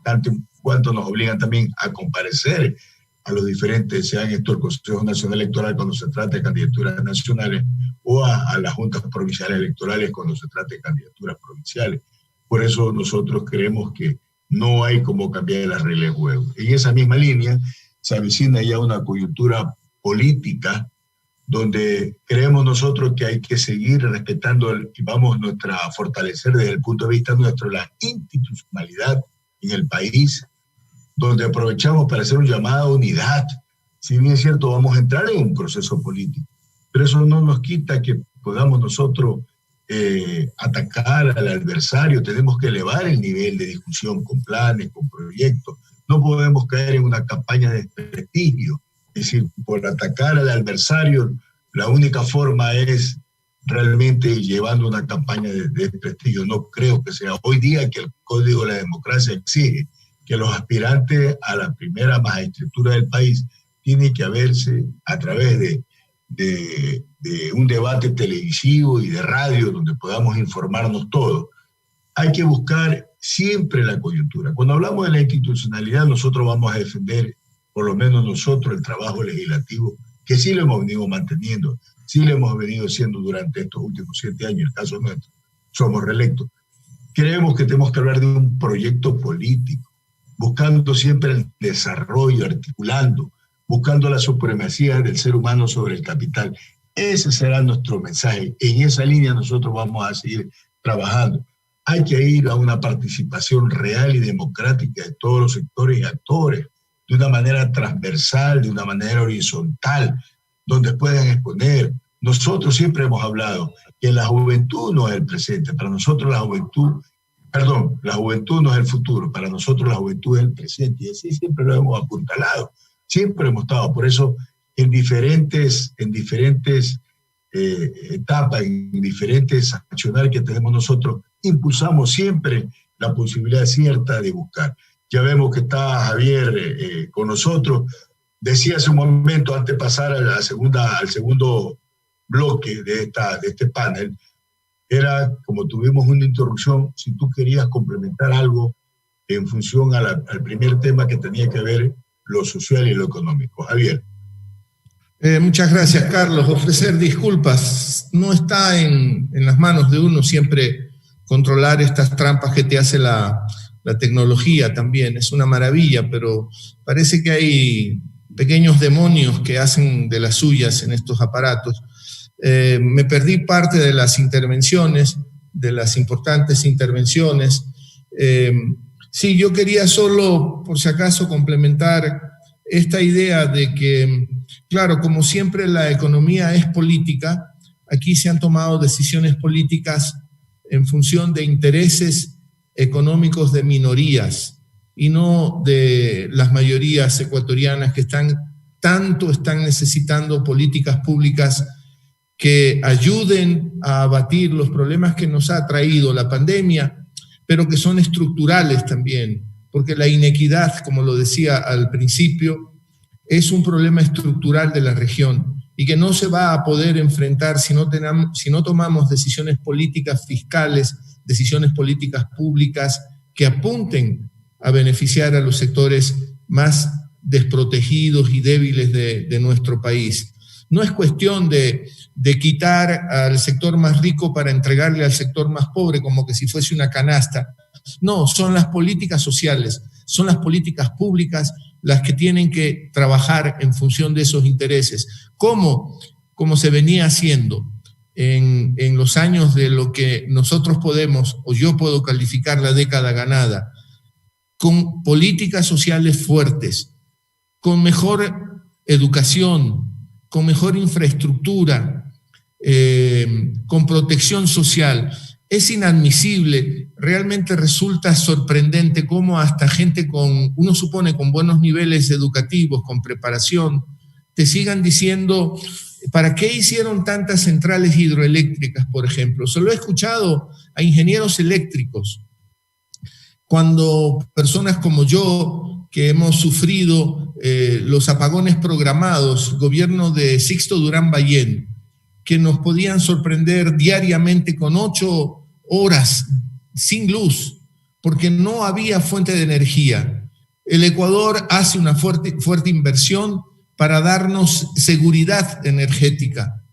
tanto en cuanto nos obligan también a comparecer a los diferentes, sean estos el Consejo Nacional Electoral cuando se trata de candidaturas nacionales, o a las juntas provinciales electorales cuando se trata de candidaturas provinciales. Por eso nosotros creemos que no hay cómo cambiar las reglas de juego. En esa misma línea se avecina ya una coyuntura política donde creemos nosotros que hay que seguir respetando y vamos a fortalecer desde el punto de vista nuestro la institucionalidad en el país, donde aprovechamos para hacer un llamado a unidad. Si bien es cierto, vamos a entrar en un proceso político, pero eso no nos quita que podamos nosotros atacar al adversario. Tenemos que elevar el nivel de discusión con planes, con proyectos. No podemos caer en una campaña de desprestigio. Es decir, por atacar al adversario, la única forma es realmente llevando una campaña de desprestigio. No creo que sea. Hoy día que el Código de la Democracia exige que los aspirantes a la primera magistratura del país tienen que haberse a través de un debate televisivo y de radio donde podamos informarnos todos. Hay que buscar siempre la coyuntura. Cuando hablamos de la institucionalidad, nosotros vamos a defender, por lo menos nosotros, el trabajo legislativo, que sí lo hemos venido manteniendo, sí lo hemos venido haciendo durante estos últimos 7 años, el caso nuestro, somos reelectos. Creemos que tenemos que hablar de un proyecto político, buscando siempre el desarrollo, articulando, buscando la supremacía del ser humano sobre el capital. Ese será nuestro mensaje. En esa línea nosotros vamos a seguir trabajando. Hay que ir a una participación real y democrática de todos los sectores y actores, de una manera transversal, de una manera horizontal, donde puedan exponer. Nosotros siempre hemos hablado que la juventud no es el presente, para nosotros la juventud no es el futuro, para nosotros la juventud es el presente, y así siempre lo hemos apuntalado, siempre hemos estado, por eso en diferentes etapas, en diferentes accionarios que tenemos nosotros, impulsamos siempre la posibilidad cierta de buscar. Ya vemos que está Javier con nosotros. Decía hace un momento, antes de pasar al segundo bloque de este panel, era como tuvimos una interrupción, si tú querías complementar algo en función al primer tema que tenía que ver lo social y lo económico. Javier. Muchas gracias, Carlos. Ofrecer disculpas. No está en las manos de uno siempre controlar estas trampas que te hace la tecnología también. Es una maravilla, pero parece que hay pequeños demonios que hacen de las suyas en estos aparatos. Me perdí parte de las intervenciones, de las importantes intervenciones. Sí, yo quería solo, por si acaso, complementar esta idea de que, claro, como siempre la economía es política, aquí se han tomado decisiones políticas en función de intereses económicos de minorías y no de las mayorías ecuatorianas que están necesitando políticas públicas que ayuden a abatir los problemas que nos ha traído la pandemia, pero que son estructurales también, porque la inequidad, como lo decía al principio, es un problema estructural de la región y que no se va a poder enfrentar si no tomamos decisiones políticas fiscales, decisiones políticas públicas que apunten a beneficiar a los sectores más desprotegidos y débiles de nuestro país. No es cuestión de quitar al sector más rico para entregarle al sector más pobre como que si fuese una canasta. No, son las políticas sociales, son las políticas públicas las que tienen que trabajar en función de esos intereses. Como se venía haciendo en los años de lo que nosotros podemos, o yo puedo calificar la década ganada, con políticas sociales fuertes, con mejor educación, con mejor infraestructura, con protección social. Es inadmisible, realmente resulta sorprendente cómo hasta gente uno supone con buenos niveles educativos, con preparación, te sigan diciendo, ¿para qué hicieron tantas centrales hidroeléctricas, por ejemplo? Se lo he escuchado a ingenieros eléctricos, cuando personas como yo, que hemos sufrido los apagones programados, gobierno de Sixto Durán Ballén, que nos podían sorprender diariamente con 8 horas sin luz, porque no había fuente de energía. El Ecuador hace una fuerte inversión para darnos seguridad energética,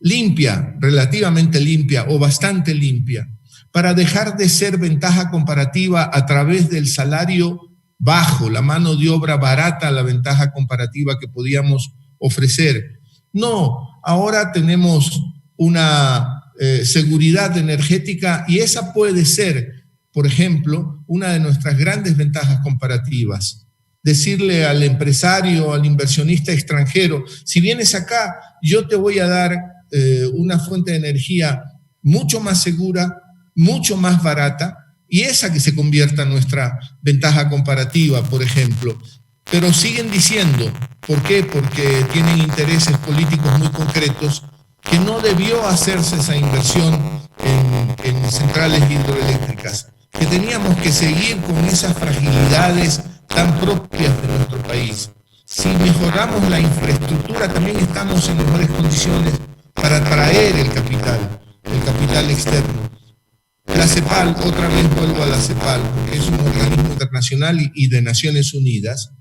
limpia, relativamente limpia o bastante limpia, para dejar de ser ventaja comparativa a través del salario bajo, la mano de obra barata, la ventaja comparativa que podíamos ofrecer. No, ahora tenemos una seguridad energética y esa puede ser, por ejemplo, una de nuestras grandes ventajas comparativas. Decirle al empresario, al inversionista extranjero, si vienes acá, yo te voy a dar una fuente de energía mucho más segura, mucho más barata, y esa que se convierta en nuestra ventaja comparativa, por ejemplo. Pero siguen diciendo, ¿por qué? Porque tienen intereses políticos muy concretos, que no debió hacerse esa inversión en centrales hidroeléctricas, que teníamos que seguir con esas fragilidades tan propias de nuestro país. Si mejoramos la infraestructura, también estamos en mejores condiciones para atraer el capital externo. La CEPAL, otra vez vuelvo a la CEPAL, porque es un organismo internacional y de Naciones Unidas,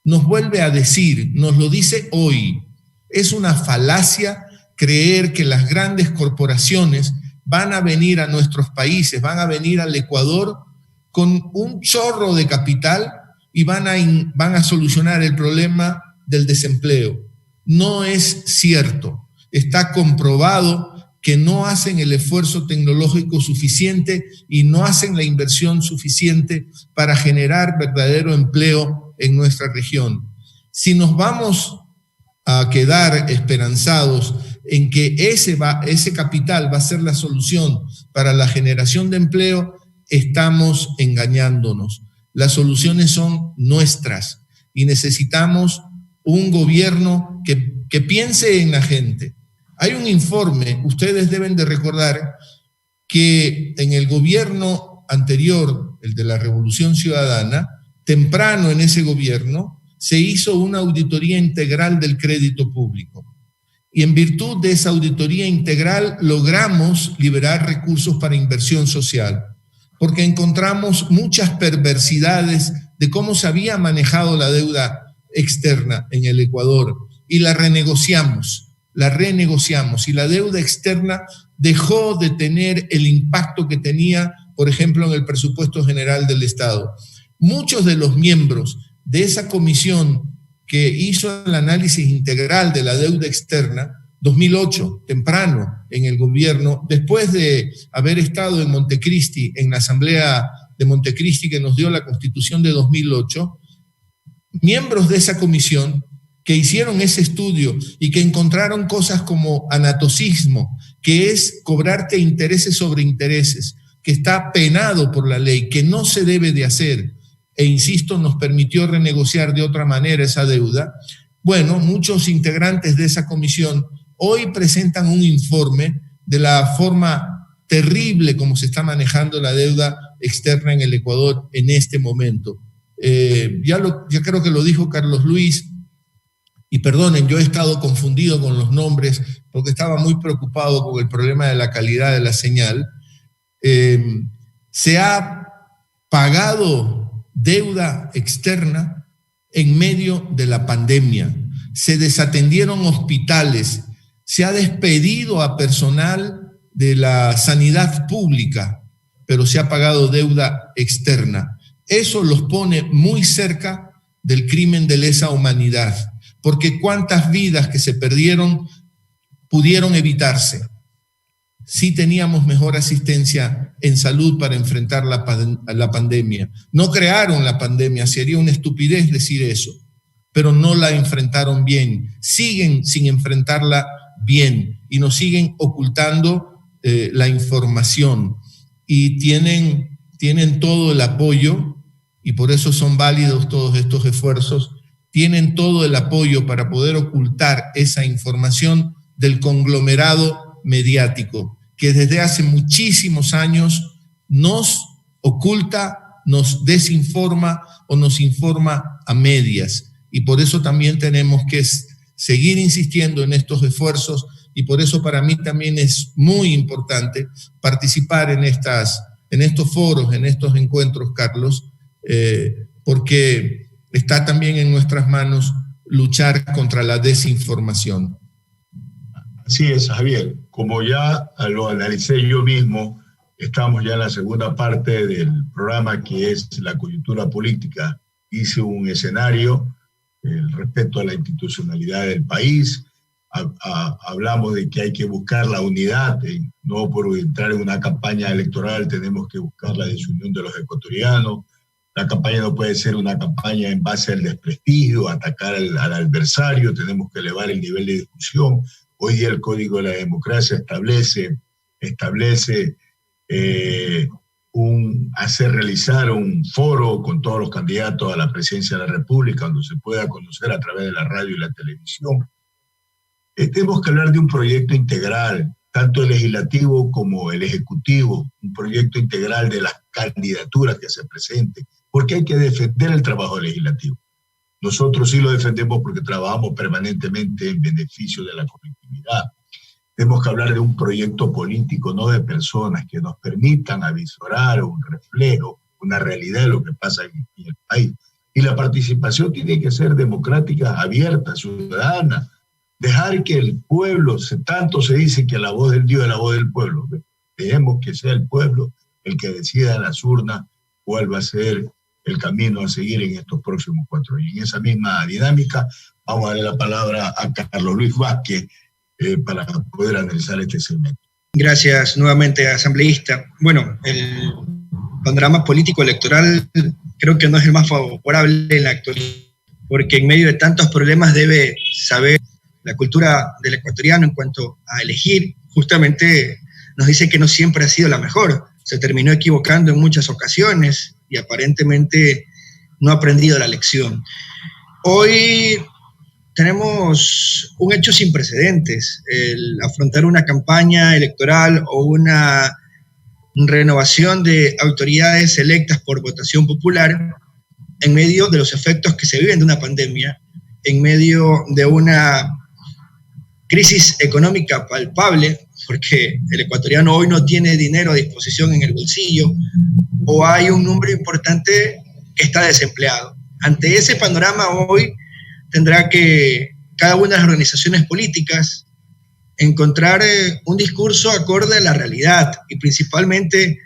nos vuelve a decir, nos lo dice hoy, es una falacia creer que las grandes corporaciones van a venir a nuestros países, van a venir al Ecuador con un chorro de capital y van a solucionar el problema del desempleo. No es cierto. Está comprobado que no hacen el esfuerzo tecnológico suficiente y no hacen la inversión suficiente para generar verdadero empleo en nuestra región. Si nos vamos a quedar esperanzados en que ese capital va a ser la solución para la generación de empleo, estamos engañándonos. Las soluciones son nuestras y necesitamos un gobierno que piense en la gente. Hay un informe, ustedes deben de recordar que en el gobierno anterior, el de la Revolución Ciudadana, temprano en ese gobierno, se hizo una auditoría integral del crédito público. Y en virtud de esa auditoría integral logramos liberar recursos para inversión social, porque encontramos muchas perversidades de cómo se había manejado la deuda externa en el Ecuador y la renegociamos y la deuda externa dejó de tener el impacto que tenía, por ejemplo, en el presupuesto general del Estado. Muchos de los miembros de esa comisión que hizo el análisis integral de la deuda externa, 2008, temprano en el gobierno, después de haber estado en Montecristi, en la asamblea de Montecristi que nos dio la Constitución de 2008, miembros de esa comisión que hicieron ese estudio y que encontraron cosas como anatocismo, que es cobrarte intereses sobre intereses, que está penado por la ley, que no se debe de hacer, e insisto, nos permitió renegociar de otra manera esa deuda. Bueno, muchos integrantes de esa comisión hoy presentan un informe de la forma terrible como se está manejando la deuda externa en el Ecuador en este momento. Ya creo que lo dijo Carlos Luis, y perdonen, yo he estado confundido con los nombres porque estaba muy preocupado con el problema de la calidad de la señal. Se ha pagado deuda externa en medio de la pandemia. Se desatendieron hospitales, se ha despedido a personal de la sanidad pública, pero se ha pagado deuda externa. Eso los pone muy cerca del crimen de lesa humanidad, porque cuántas vidas que se perdieron pudieron evitarse si teníamos mejor asistencia en salud para enfrentar la pandemia. No crearon la pandemia, sería una estupidez decir eso, pero no la enfrentaron bien. Siguen sin enfrentarla bien y nos siguen ocultando la información y tienen todo el apoyo, y por eso son válidos todos estos esfuerzos, tienen todo el apoyo para poder ocultar esa información del conglomerado mediático, que desde hace muchísimos años nos oculta, nos desinforma o nos informa a medias. Y por eso también tenemos que seguir insistiendo en estos esfuerzos, y por eso para mí también es muy importante participar en estos foros, en estos encuentros, Carlos, porque está también en nuestras manos luchar contra la desinformación. Así es, Javier. Como ya lo analicé yo mismo, estamos ya en la segunda parte del programa, que es la coyuntura política. Hice un escenario, el respeto a la institucionalidad del país. Hablamos de que hay que buscar la unidad, no por entrar en una campaña electoral tenemos que buscar la desunión de los ecuatorianos. La campaña no puede ser una campaña en base al desprestigio, atacar al adversario, tenemos que elevar el nivel de discusión. Hoy día el Código de la Democracia establece realizar un foro con todos los candidatos a la presidencia de la República, donde se pueda conocer a través de la radio y la televisión. Tenemos que hablar de un proyecto integral, tanto el legislativo como el ejecutivo, un proyecto integral de las candidaturas que se presenten, porque hay que defender el trabajo legislativo. Nosotros sí lo defendemos porque trabajamos permanentemente en beneficio de la colectividad. Tenemos que hablar de un proyecto político, no de personas, que nos permitan avisorar un reflejo, una realidad de lo que pasa en el país. Y la participación tiene que ser democrática, abierta, ciudadana. Dejar que el pueblo, tanto se dice que la voz del Dios es la voz del pueblo. Dejemos que sea el pueblo el que decida en las urnas cuál va a ser el camino a seguir en estos próximos 4 años. En esa misma dinámica, vamos a darle la palabra a Carlos Luis Vázquez para poder analizar este segmento. Gracias nuevamente, asambleísta. Bueno, el panorama político electoral creo que no es el más favorable en la actualidad, porque en medio de tantos problemas debe saber la cultura del ecuatoriano en cuanto a elegir. Justamente nos dice que no siempre ha sido la mejor, se terminó equivocando en muchas ocasiones y aparentemente no ha aprendido la lección. Hoy tenemos un hecho sin precedentes, el afrontar una campaña electoral o una renovación de autoridades electas por votación popular en medio de los efectos que se viven de una pandemia, en medio de una crisis económica palpable, porque el ecuatoriano hoy no tiene dinero a disposición en el bolsillo, o hay un número importante que está desempleado. Ante ese panorama hoy tendrá que cada una de las organizaciones políticas encontrar un discurso acorde a la realidad y principalmente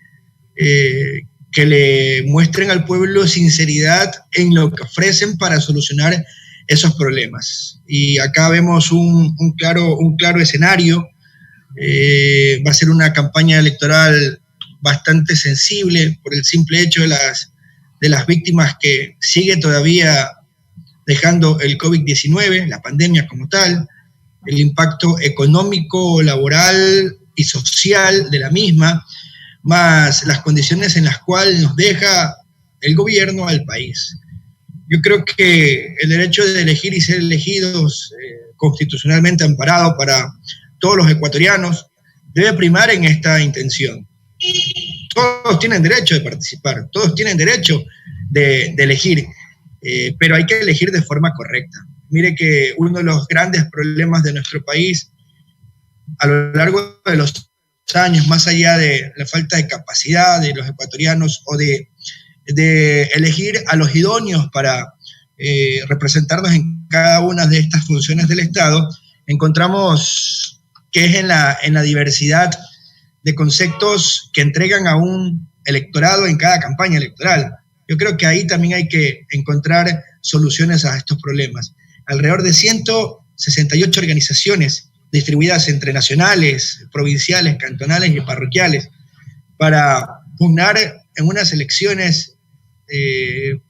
que le muestren al pueblo sinceridad en lo que ofrecen para solucionar esos problemas. Y acá vemos un claro escenario. Va a ser una campaña electoral bastante sensible por el simple hecho de las víctimas que sigue todavía dejando el COVID-19, la pandemia como tal, el impacto económico, laboral y social de la misma, más las condiciones en las cuales nos deja el gobierno al país. Yo creo que el derecho de elegir y ser elegidos constitucionalmente amparado para todos los ecuatorianos debe primar en esta intención. Todos tienen derecho de participar, todos tienen derecho de elegir, pero hay que elegir de forma correcta. Mire que uno de los grandes problemas de nuestro país a lo largo de los años, más allá de la falta de capacidad de los ecuatorianos o de elegir a los idóneos para representarnos en cada una de estas funciones del Estado, encontramos que es en la diversidad de conceptos que entregan a un electorado en cada campaña electoral. Yo creo que ahí también hay que encontrar soluciones a estos problemas. Alrededor de 168 organizaciones distribuidas entre nacionales, provinciales, cantonales y parroquiales para pugnar en unas elecciones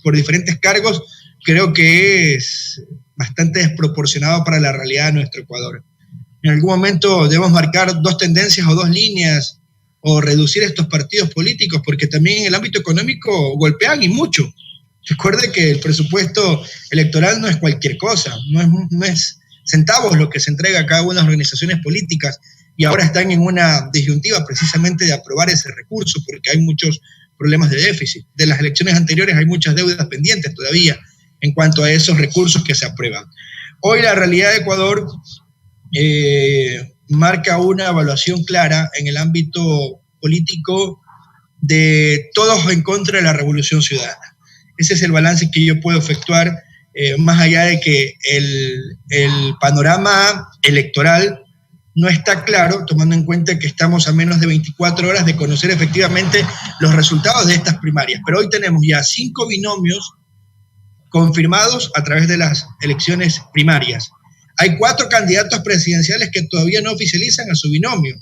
por diferentes cargos, creo que es bastante desproporcionado para la realidad de nuestro Ecuador. En algún momento debemos marcar dos tendencias o dos líneas o reducir estos partidos políticos, porque también en el ámbito económico golpean y mucho. Recuerde que el presupuesto electoral no es cualquier cosa, no es centavos lo que se entrega a cada una de las organizaciones políticas, y ahora están en una disyuntiva precisamente de aprobar ese recurso, porque hay muchos problemas de déficit. De las elecciones anteriores hay muchas deudas pendientes todavía en cuanto a esos recursos que se aprueban. Hoy la realidad de Ecuador marca una evaluación clara en el ámbito político de todos en contra de la revolución ciudadana. Ese es el balance que yo puedo efectuar, más allá de que el panorama electoral no está claro, tomando en cuenta que estamos a menos de 24 horas de conocer efectivamente los resultados de estas primarias. Pero hoy tenemos ya 5 binomios confirmados a través de las elecciones primarias. Hay 4 candidatos presidenciales que todavía no oficializan a su binomio.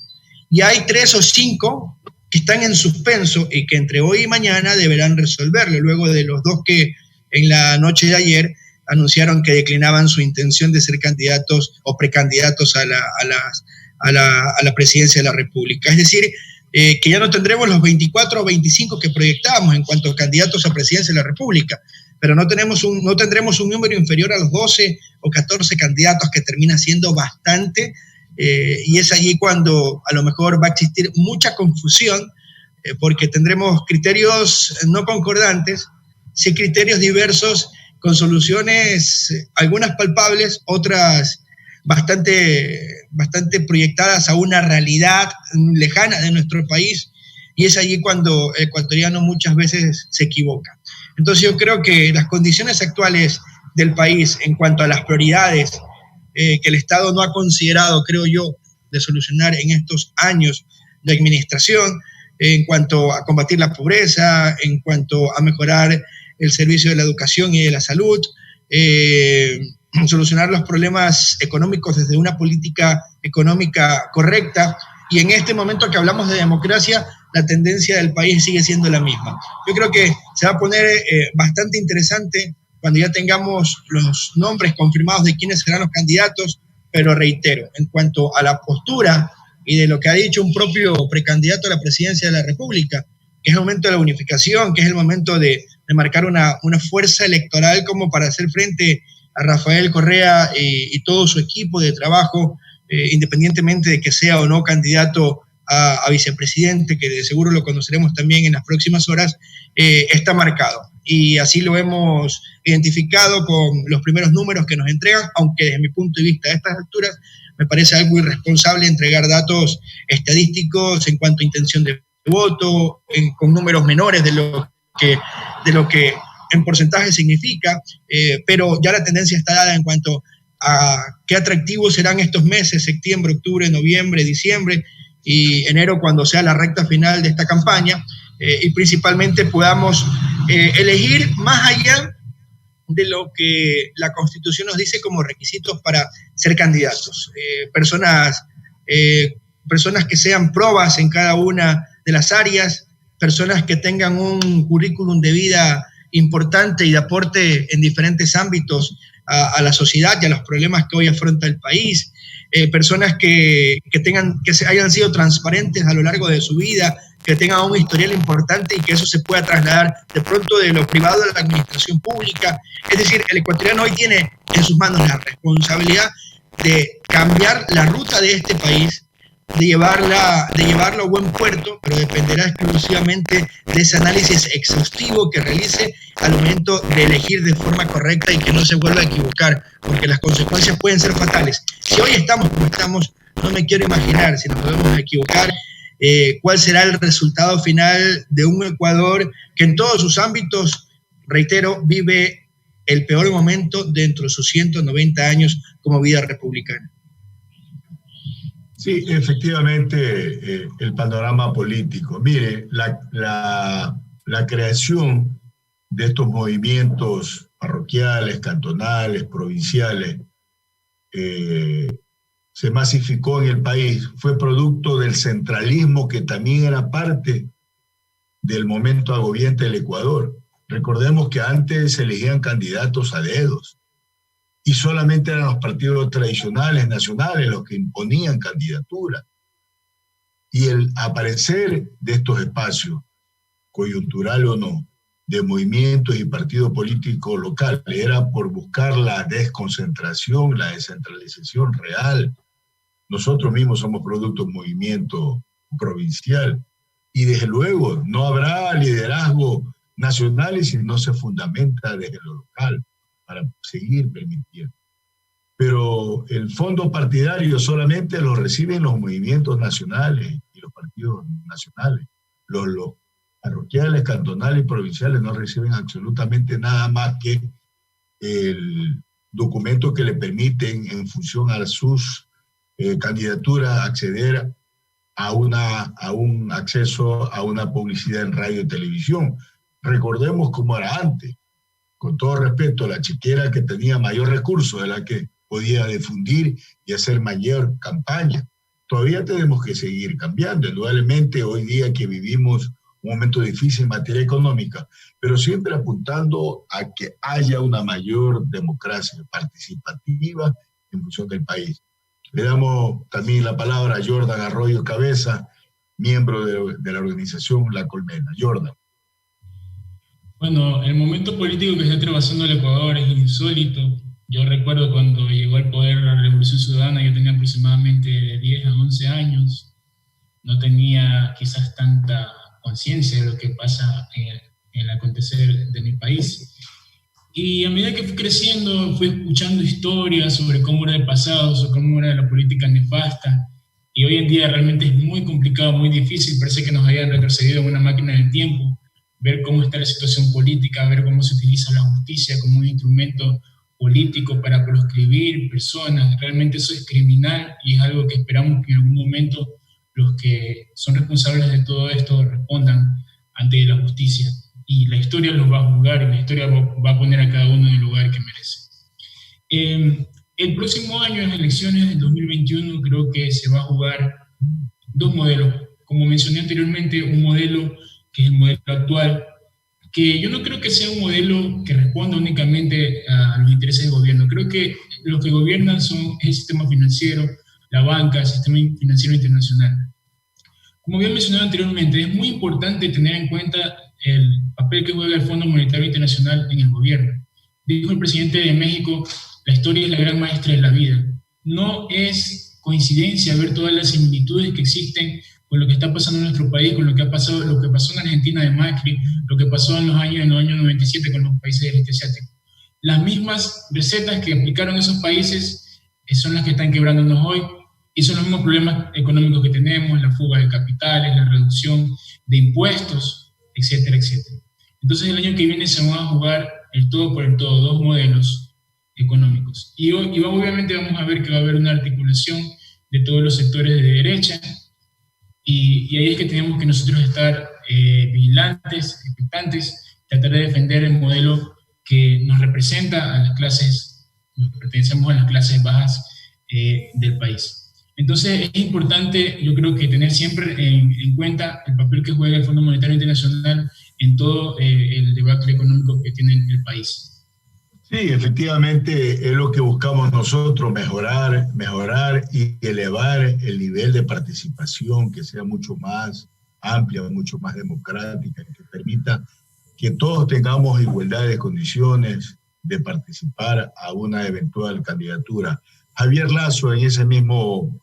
Y hay 3 o 5 que están en suspenso y que entre hoy y mañana deberán resolverlo, luego de los 2 que en la noche de ayer anunciaron que declinaban su intención de ser candidatos o precandidatos a la presidencia de la República. Es decir, que ya no tendremos los 24 o 25 que proyectábamos en cuanto a candidatos a presidencia de la República, pero no tendremos un número inferior a los 12 o 14 candidatos, que termina siendo bastante, y es allí cuando a lo mejor va a existir mucha confusión, porque tendremos criterios no concordantes, sí criterios diversos, con soluciones, algunas palpables, otras bastante proyectadas a una realidad lejana de nuestro país, y es allí cuando el ecuatoriano muchas veces se equivoca. Entonces yo creo que las condiciones actuales del país en cuanto a las prioridades que el Estado no ha considerado, creo yo, de solucionar en estos años de administración, en cuanto a combatir la pobreza, en cuanto a mejorar el servicio de la educación y de la salud, solucionar los problemas económicos desde una política económica correcta, y en este momento que hablamos de democracia, la tendencia del país sigue siendo la misma. Yo creo que se va a poner bastante interesante cuando ya tengamos los nombres confirmados de quiénes serán los candidatos, pero reitero, en cuanto a la postura y de lo que ha dicho un propio precandidato a la presidencia de la República, que es el momento de la unificación, que es el momento de marcar una fuerza electoral como para hacer frente a Rafael Correa y todo su equipo de trabajo, independientemente de que sea o no candidato a vicepresidente, que de seguro lo conoceremos también en las próximas horas, está marcado. Y así lo hemos identificado con los primeros números que nos entregan, aunque desde mi punto de vista a estas alturas me parece algo irresponsable entregar datos estadísticos en cuanto a intención de voto, con números menores de lo que en porcentaje significa, pero ya la tendencia está dada en cuanto a qué atractivos serán estos meses, septiembre, octubre, noviembre, diciembre y enero, cuando sea la recta final de esta campaña, y principalmente podamos elegir más allá de lo que la Constitución nos dice como requisitos para ser candidatos. Personas que sean probas en cada una de las áreas, personas que tengan un currículum de vida importante y de aporte en diferentes ámbitos a la sociedad y a los problemas que hoy afronta el país, personas que hayan sido transparentes a lo largo de su vida, que tengan un historial importante y que eso se pueda trasladar de pronto de lo privado a la administración pública. Es decir, el ecuatoriano hoy tiene en sus manos la responsabilidad de cambiar la ruta de este país, de llevarlo a buen puerto, pero dependerá exclusivamente de ese análisis exhaustivo que realice al momento de elegir de forma correcta y que no se vuelva a equivocar, porque las consecuencias pueden ser fatales. Si hoy estamos como estamos, no me quiero imaginar si nos podemos equivocar, cuál será el resultado final de un Ecuador que en todos sus ámbitos, reitero, vive el peor momento dentro de sus 190 años como vida republicana. Sí, efectivamente, el panorama político. Mire, la creación de estos movimientos parroquiales, cantonales, provinciales, se masificó en el país, fue producto del centralismo que también era parte del momento agobiante del Ecuador. Recordemos que antes se elegían candidatos a dedos y solamente eran los partidos tradicionales, nacionales, los que imponían candidaturas. Y el aparecer de estos espacios, coyuntural o no, de movimientos y partidos políticos locales, era por buscar la desconcentración, la descentralización real. Nosotros mismos somos producto de un movimiento provincial y desde luego no habrá liderazgo nacional si no se fundamenta desde lo local para seguir permitiendo. Pero el fondo partidario solamente lo reciben los movimientos nacionales y los partidos nacionales. Los parroquiales, cantonales y provinciales no reciben absolutamente nada más que el documento que le permiten en función a sus candidatura acceder a un acceso a una publicidad en radio y televisión. Recordemos cómo era antes. Con todo respeto, la chiquera que tenía mayor recurso era la que podía difundir y hacer mayor campaña. Todavía tenemos que seguir cambiando. Indudablemente, hoy día que vivimos un momento difícil en materia económica, pero siempre apuntando a que haya una mayor democracia participativa en función del país. Le damos también la palabra a Jordan Arroyo Cabeza, miembro de la organización La Colmena. Jordan. Bueno, el momento político que está atravesando el Ecuador es insólito. Yo recuerdo cuando llegó al poder la Revolución Ciudadana, yo tenía aproximadamente de 10 a 11 años. No tenía quizás tanta conciencia de lo que pasa en el acontecer de mi país. Y a medida que fui creciendo, fui escuchando historias sobre cómo era el pasado, sobre cómo era la política nefasta. Y hoy en día realmente es muy complicado, muy difícil. Parece que nos hayan retrocedido en una máquina del tiempo. Ver cómo está la situación política, ver cómo se utiliza la justicia como un instrumento político para proscribir personas. Realmente eso es criminal y es algo que esperamos que en algún momento los que son responsables de todo esto respondan ante la justicia. Y la historia los va a juzgar y la historia va a poner a cada uno en el lugar que merece. El próximo año, en las elecciones del 2021, creo que se va a jugar dos modelos. Como mencioné anteriormente, un modelo que es el modelo actual, que yo no creo que sea un modelo que responda únicamente a los intereses del gobierno. Creo que lo que gobiernan es el sistema financiero, la banca, el sistema financiero internacional. Como había mencionado anteriormente, es muy importante tener en cuenta el papel que juega el Fondo Monetario Internacional en el gobierno. Dijo el presidente de México, la historia es la gran maestra de la vida. No es coincidencia ver todas las similitudes que existen con lo que está pasando en nuestro país, con lo que pasó en Argentina de Macri, lo que pasó en los años 97 con los países del este asiático. Las mismas recetas que aplicaron esos países son las que están quebrándonos hoy, y son los mismos problemas económicos que tenemos, la fuga de capitales, la reducción de impuestos, etcétera, etcétera. Entonces el año que viene se van a jugar el todo por el todo, dos modelos económicos. Y obviamente vamos a ver que va a haber una articulación de todos los sectores de derecha, y ahí es que tenemos que nosotros estar vigilantes, expectantes, tratar de defender el modelo que nos representa a las clases, nos pertenecemos a las clases bajas del país. Entonces es importante, yo creo que tener siempre en cuenta el papel que juega el Fondo Monetario Internacional en todo el debate económico que tiene el país. Sí, efectivamente es lo que buscamos nosotros, mejorar y elevar el nivel de participación, que sea mucho más amplia, mucho más democrática, que permita que todos tengamos igualdad de condiciones de participar a una eventual candidatura. Javier Lazo, en ese mismo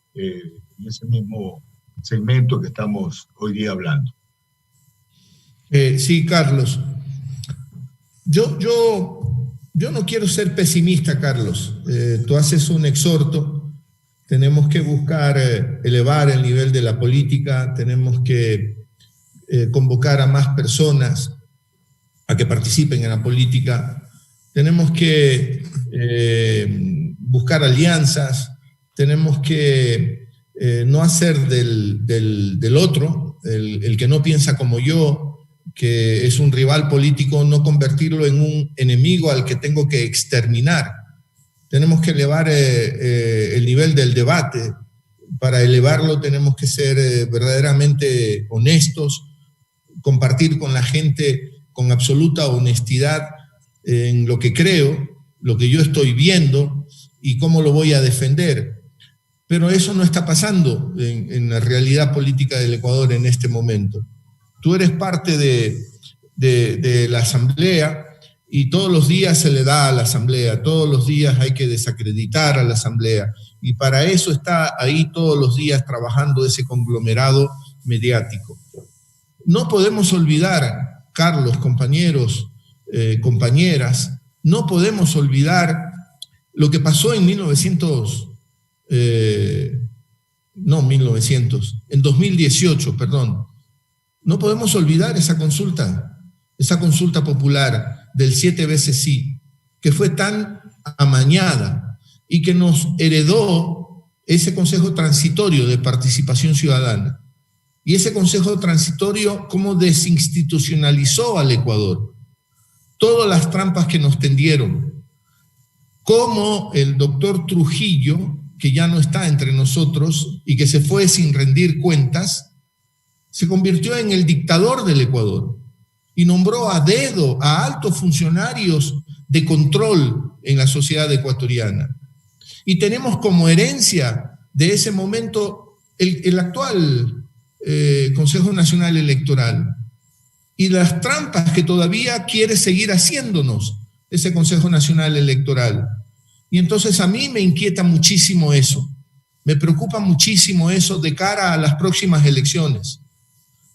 segmento que estamos hoy día hablando. Sí, Carlos. Yo no quiero ser pesimista, Carlos. Tú haces un exhorto. Tenemos que buscar elevar el nivel de la política, tenemos que convocar a más personas a que participen en la política, tenemos que buscar alianzas, tenemos que no hacer del otro, el que no piensa como yo, que es un rival político, no convertirlo en un enemigo al que tengo que exterminar. Tenemos que elevar el nivel del debate. Para elevarlo tenemos que ser verdaderamente honestos, compartir con la gente con absoluta honestidad en lo que creo, lo que yo estoy viendo y cómo lo voy a defender. Pero eso no está pasando en la realidad política del Ecuador en este momento. Tú eres parte de la Asamblea y todos los días se le da a la Asamblea, todos los días hay que desacreditar a la Asamblea, y para eso está ahí todos los días trabajando ese conglomerado mediático. No podemos olvidar, Carlos, compañeros, compañeras, no podemos olvidar lo que pasó en 2018, perdón. No podemos olvidar esa consulta popular del 7 veces sí, que fue tan amañada y que nos heredó ese Consejo Transitorio de Participación Ciudadana. Y ese Consejo Transitorio, cómo desinstitucionalizó al Ecuador. Todas las trampas que nos tendieron. Cómo el doctor Trujillo, que ya no está entre nosotros y que se fue sin rendir cuentas, se convirtió en el dictador del Ecuador y nombró a dedo a altos funcionarios de control en la sociedad ecuatoriana. Y tenemos como herencia de ese momento el actual Consejo Nacional Electoral y las trampas que todavía quiere seguir haciéndonos ese Consejo Nacional Electoral. Y entonces a mí me inquieta muchísimo eso, me preocupa muchísimo eso de cara a las próximas elecciones,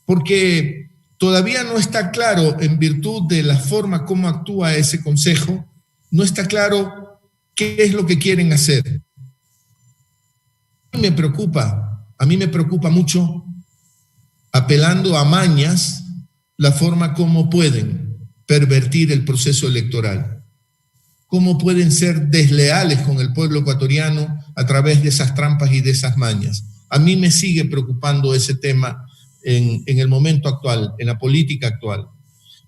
porque todavía no está claro, en virtud de la forma como actúa ese consejo, no está claro qué es lo que quieren hacer. A mí me preocupa mucho, apelando a mañas, la forma como pueden pervertir el proceso electoral, cómo pueden ser desleales con el pueblo ecuatoriano a través de esas trampas y de esas mañas. A mí me sigue preocupando ese tema en el momento actual, en la política actual,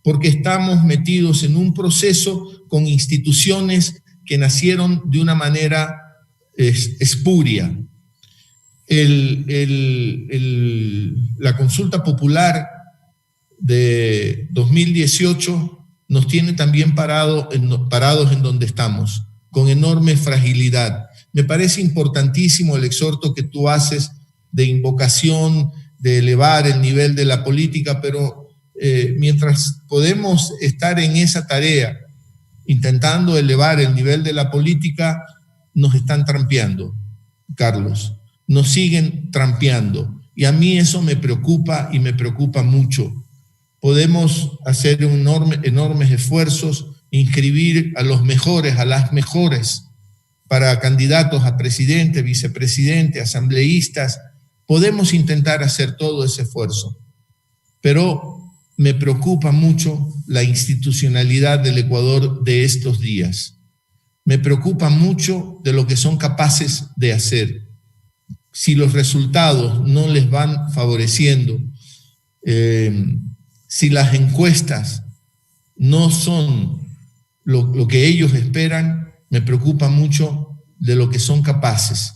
porque estamos metidos en un proceso con instituciones que nacieron de una manera espuria. La consulta popular de 2018 nos tiene también parados en donde estamos, con enorme fragilidad. Me parece importantísimo el exhorto que tú haces de invocación, de elevar el nivel de la política, pero mientras podemos estar en esa tarea, intentando elevar el nivel de la política, nos están trampeando, Carlos. Nos siguen trampeando. Y a mí eso me preocupa y me preocupa mucho. Podemos hacer enormes esfuerzos, inscribir a los mejores, a las mejores, para candidatos a presidente, vicepresidente, asambleístas. Podemos intentar hacer todo ese esfuerzo. Pero me preocupa mucho la institucionalidad del Ecuador de estos días. Me preocupa mucho de lo que son capaces de hacer. Si los resultados no les van favoreciendo, si las encuestas no son lo que ellos esperan, me preocupa mucho de lo que son capaces.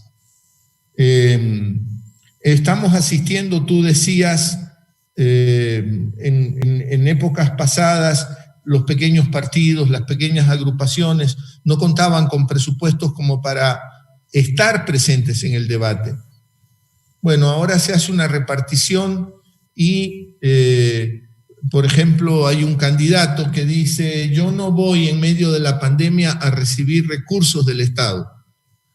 Estamos asistiendo, tú decías, en épocas pasadas, los pequeños partidos, las pequeñas agrupaciones no contaban con presupuestos como para estar presentes en el debate. Bueno, ahora se hace una repartición y, por ejemplo, hay un candidato que dice: yo no voy en medio de la pandemia a recibir recursos del Estado.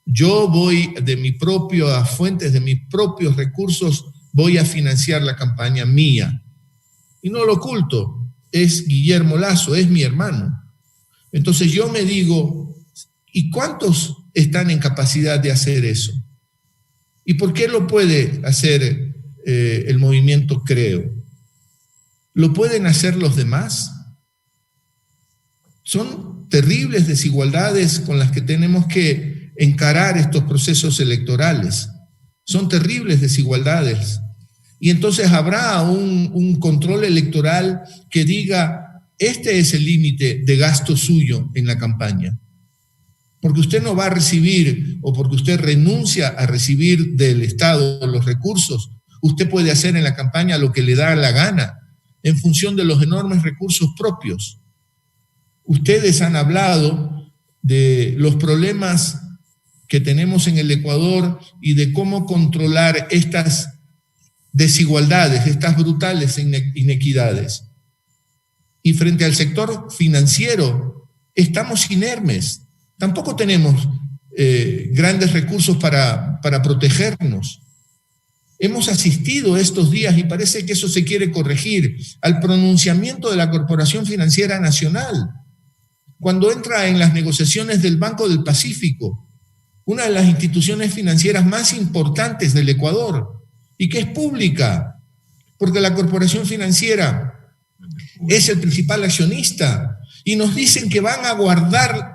Yo voy de mi propia fuentes, de mis propios recursos, voy a financiar la campaña mía. Y no lo oculto, es Guillermo Lasso, es mi hermano. Entonces yo me digo, ¿y cuántos están en capacidad de hacer eso? ¿Y por qué lo puede hacer el movimiento Creo? ¿Lo pueden hacer los demás? Son terribles desigualdades con las que tenemos que encarar estos procesos electorales. Son terribles desigualdades. Y entonces habrá un control electoral que diga: este es el límite de gasto suyo en la campaña. Porque usted no va a recibir, o porque usted renuncia a recibir del Estado los recursos, usted puede hacer en la campaña lo que le da la gana, en función de los enormes recursos propios. Ustedes han hablado de los problemas que tenemos en el Ecuador y de cómo controlar estas desigualdades, estas brutales inequidades. Y frente al sector financiero estamos inermes. Tampoco tenemos grandes recursos para protegernos. Hemos asistido estos días, y parece que eso se quiere corregir, al pronunciamiento de la Corporación Financiera Nacional, cuando entra en las negociaciones del Banco del Pacífico, una de las instituciones financieras más importantes del Ecuador, y que es pública, porque la Corporación Financiera es el principal accionista, y nos dicen que van a guardar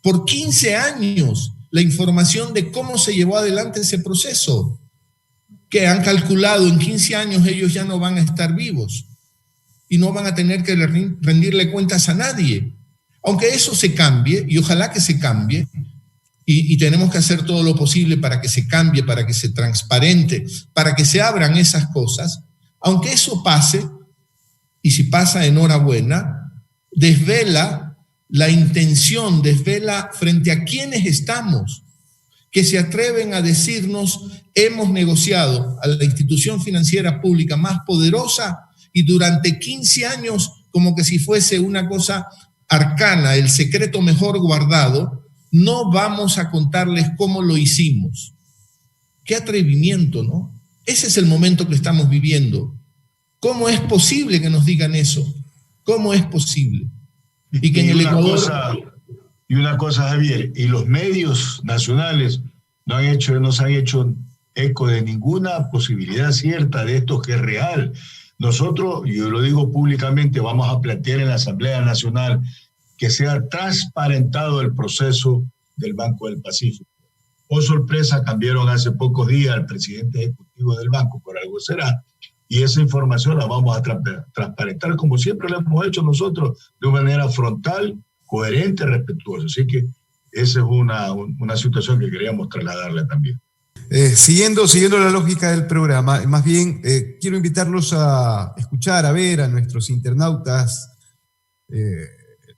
por 15 años la información de cómo se llevó adelante ese proceso, que han calculado en 15 años ellos ya no van a estar vivos y no van a tener que rendirle cuentas a nadie. Aunque eso se cambie, y ojalá que se cambie, y tenemos que hacer todo lo posible para que se cambie, para que se transparente, para que se abran esas cosas, aunque eso pase, y si pasa, enhorabuena, desvela la intención, desvela frente a quienes estamos, que se atreven a decirnos: hemos negociado a la institución financiera pública más poderosa y durante 15 años, como que si fuese una cosa arcana, el secreto mejor guardado, no vamos a contarles cómo lo hicimos. Qué atrevimiento, ¿no? Ese es el momento que estamos viviendo. ¿Cómo es posible que nos digan eso? ¿Cómo es posible? Y que en el Ecuador... Y una cosa, Javier, y los medios nacionales no se han hecho eco de ninguna posibilidad cierta de esto que es real. Nosotros, yo lo digo públicamente, vamos a plantear en la Asamblea Nacional que sea transparentado el proceso del Banco del Pacífico. Por sorpresa, cambiaron hace pocos días al presidente ejecutivo del banco, por algo será, y esa información la vamos a transparentar como siempre lo hemos hecho nosotros, de una manera frontal, coherente, respetuosa. Así que esa es una situación que queríamos trasladarle también. Siguiendo la lógica del programa, más bien quiero invitarlos a escuchar, a ver a nuestros internautas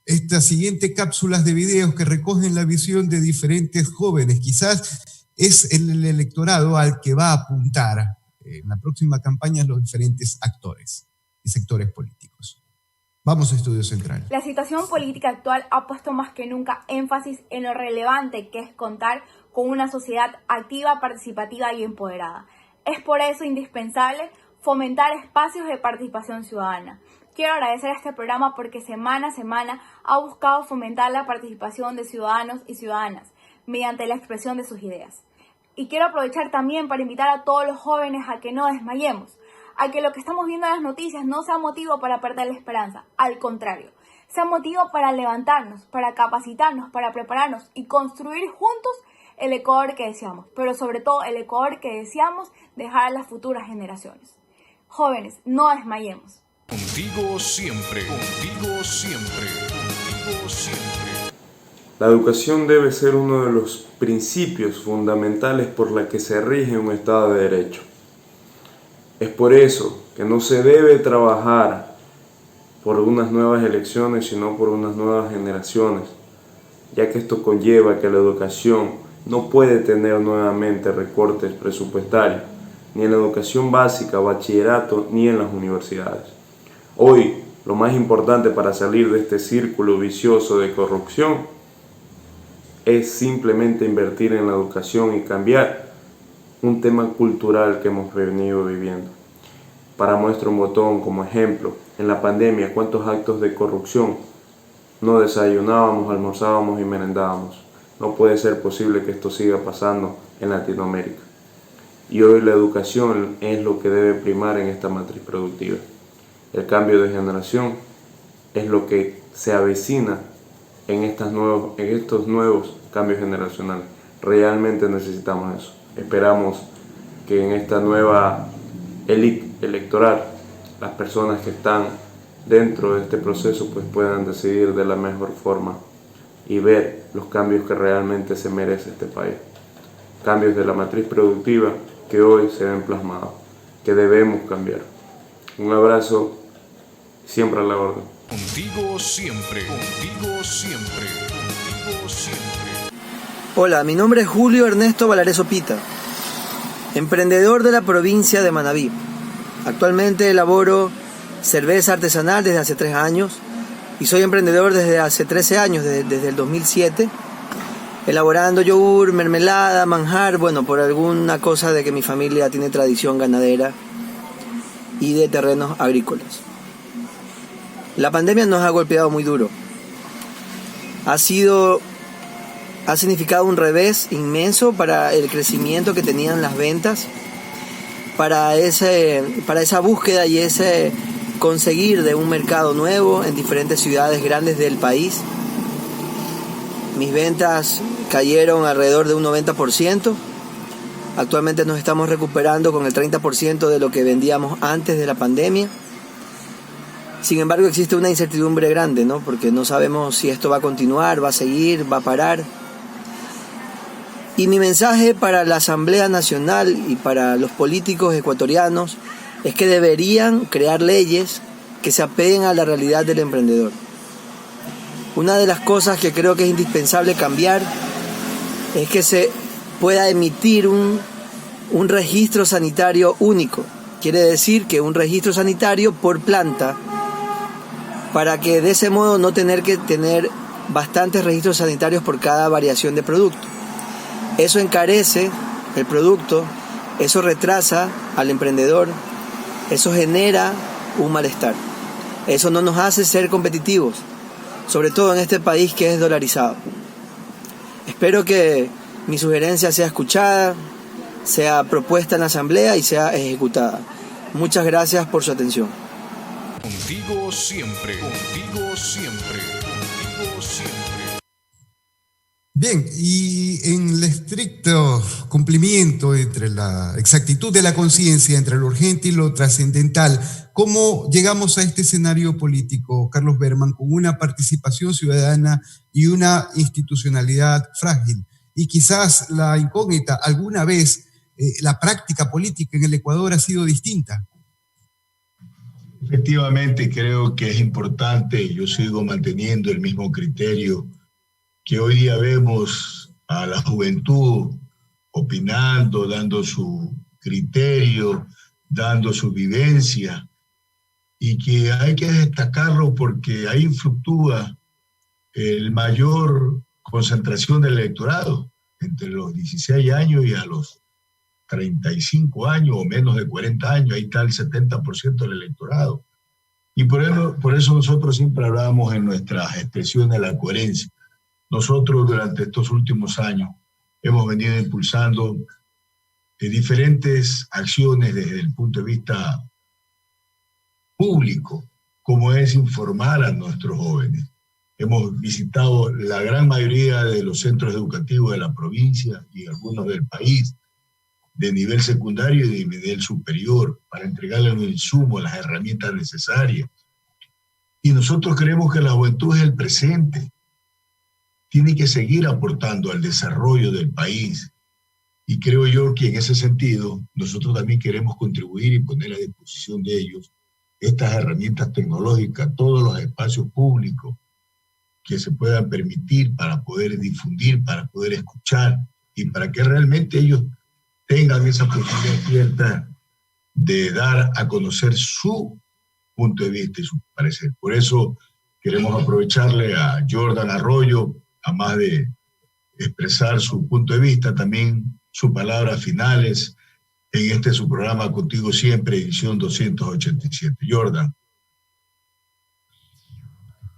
estas siguientes cápsulas de videos que recogen la visión de diferentes jóvenes. Quizás es el electorado al que va a apuntar en la próxima campaña los diferentes actores y sectores políticos. Vamos a Estudio Central. La situación política actual ha puesto más que nunca énfasis en lo relevante que es contar con una sociedad activa, participativa y empoderada. Es por eso indispensable fomentar espacios de participación ciudadana. Quiero agradecer a este programa porque semana a semana ha buscado fomentar la participación de ciudadanos y ciudadanas mediante la expresión de sus ideas. Y quiero aprovechar también para invitar a todos los jóvenes a que no desmayemos, a que lo que estamos viendo en las noticias no sea motivo para perder la esperanza, al contrario, sea motivo para levantarnos, para capacitarnos, para prepararnos y construir juntos el Ecuador que deseamos, pero sobre todo el Ecuador que deseamos dejar a las futuras generaciones. Jóvenes, no desmayemos. Contigo siempre, contigo siempre, contigo siempre. La educación debe ser uno de los principios fundamentales por la que se rige un Estado de Derecho. Es por eso que no se debe trabajar por unas nuevas elecciones, sino por unas nuevas generaciones, ya que esto conlleva que la educación no puede tener nuevamente recortes presupuestarios, ni en la educación básica, bachillerato, ni en las universidades. Hoy, lo más importante para salir de este círculo vicioso de corrupción es simplemente invertir en la educación y cambiar un tema cultural que hemos venido viviendo. Para muestra un botón como ejemplo, en la pandemia, ¿cuántos actos de corrupción no desayunábamos, almorzábamos y merendábamos? No puede ser posible que esto siga pasando en Latinoamérica. Y hoy la educación es lo que debe primar en esta matriz productiva. El cambio de generación es lo que se avecina en estos nuevos cambios generacionales. Realmente necesitamos eso. Esperamos que en esta nueva élite electoral las personas que están dentro de este proceso pues puedan decidir de la mejor forma y ver los cambios que realmente se merece este país. Cambios de la matriz productiva que hoy se ven plasmados, que debemos cambiar. Un abrazo, siempre a la orden. Contigo siempre, contigo siempre, contigo siempre. Hola, mi nombre es Julio Ernesto Valareso Pita, emprendedor de la provincia de Manabí. Actualmente elaboro cerveza artesanal desde hace 3 años y soy emprendedor desde hace 13 años, desde el 2007, elaborando yogur, mermelada, manjar, por alguna cosa de que mi familia tiene tradición ganadera y de terrenos agrícolas. La pandemia nos ha golpeado muy duro. Ha significado un revés inmenso para el crecimiento que tenían las ventas, para esa búsqueda y ese conseguir de un mercado nuevo en diferentes ciudades grandes del país. Mis ventas cayeron alrededor de un 90%. Actualmente nos estamos recuperando con el 30% de lo que vendíamos antes de la pandemia. Sin embargo, existe una incertidumbre grande, ¿no? Porque no sabemos si esto va a continuar, va a seguir, va a parar. Y mi mensaje para la Asamblea Nacional y para los políticos ecuatorianos es que deberían crear leyes que se apeguen a la realidad del emprendedor. Una de las cosas que creo que es indispensable cambiar es que se pueda emitir un registro sanitario único. Quiere decir que un registro sanitario por planta, para que de ese modo no tener que tener bastantes registros sanitarios por cada variación de producto. Eso encarece el producto, eso retrasa al emprendedor, eso genera un malestar. Eso no nos hace ser competitivos, sobre todo en este país que es dolarizado. Espero que mi sugerencia sea escuchada, sea propuesta en la Asamblea y sea ejecutada. Muchas gracias por su atención. Contigo siempre, contigo siempre, contigo siempre. Bien, y en el estricto cumplimiento entre la exactitud de la conciencia, entre lo urgente y lo trascendental, ¿cómo llegamos a este escenario político, Carlos Berman, con una participación ciudadana y una institucionalidad frágil? Y quizás la incógnita, ¿alguna vez la práctica política en el Ecuador ha sido distinta. Efectivamente, creo que es importante, yo sigo manteniendo el mismo criterio, que hoy día vemos a la juventud opinando, dando su criterio, dando su vivencia, y que hay que destacarlo porque ahí fluctúa el mayor concentración del electorado, entre los 16 años y a los 35 años o menos de 40 años, ahí está el 70% del electorado. Y por eso nosotros siempre hablábamos en nuestras expresiones de la coherencia. Nosotros durante estos últimos años hemos venido impulsando diferentes acciones desde el punto de vista público, como es informar a nuestros jóvenes. Hemos visitado la gran mayoría de los centros educativos de la provincia y algunos del país, de nivel secundario y de nivel superior, para entregarle los insumos, las herramientas necesarias. Y nosotros creemos que la juventud es el presente, tiene que seguir aportando al desarrollo del país. Y creo yo que en ese sentido nosotros también queremos contribuir y poner a disposición de ellos estas herramientas tecnológicas, todos los espacios públicos que se puedan permitir para poder difundir, para poder escuchar y para que realmente ellos tengan esa posibilidad cierta de dar a conocer su punto de vista y su parecer. Por eso queremos aprovecharle a Jordan Arroyo, a más de expresar su punto de vista, también sus palabras finales en su programa Contigo Siempre, edición 287. Jordan.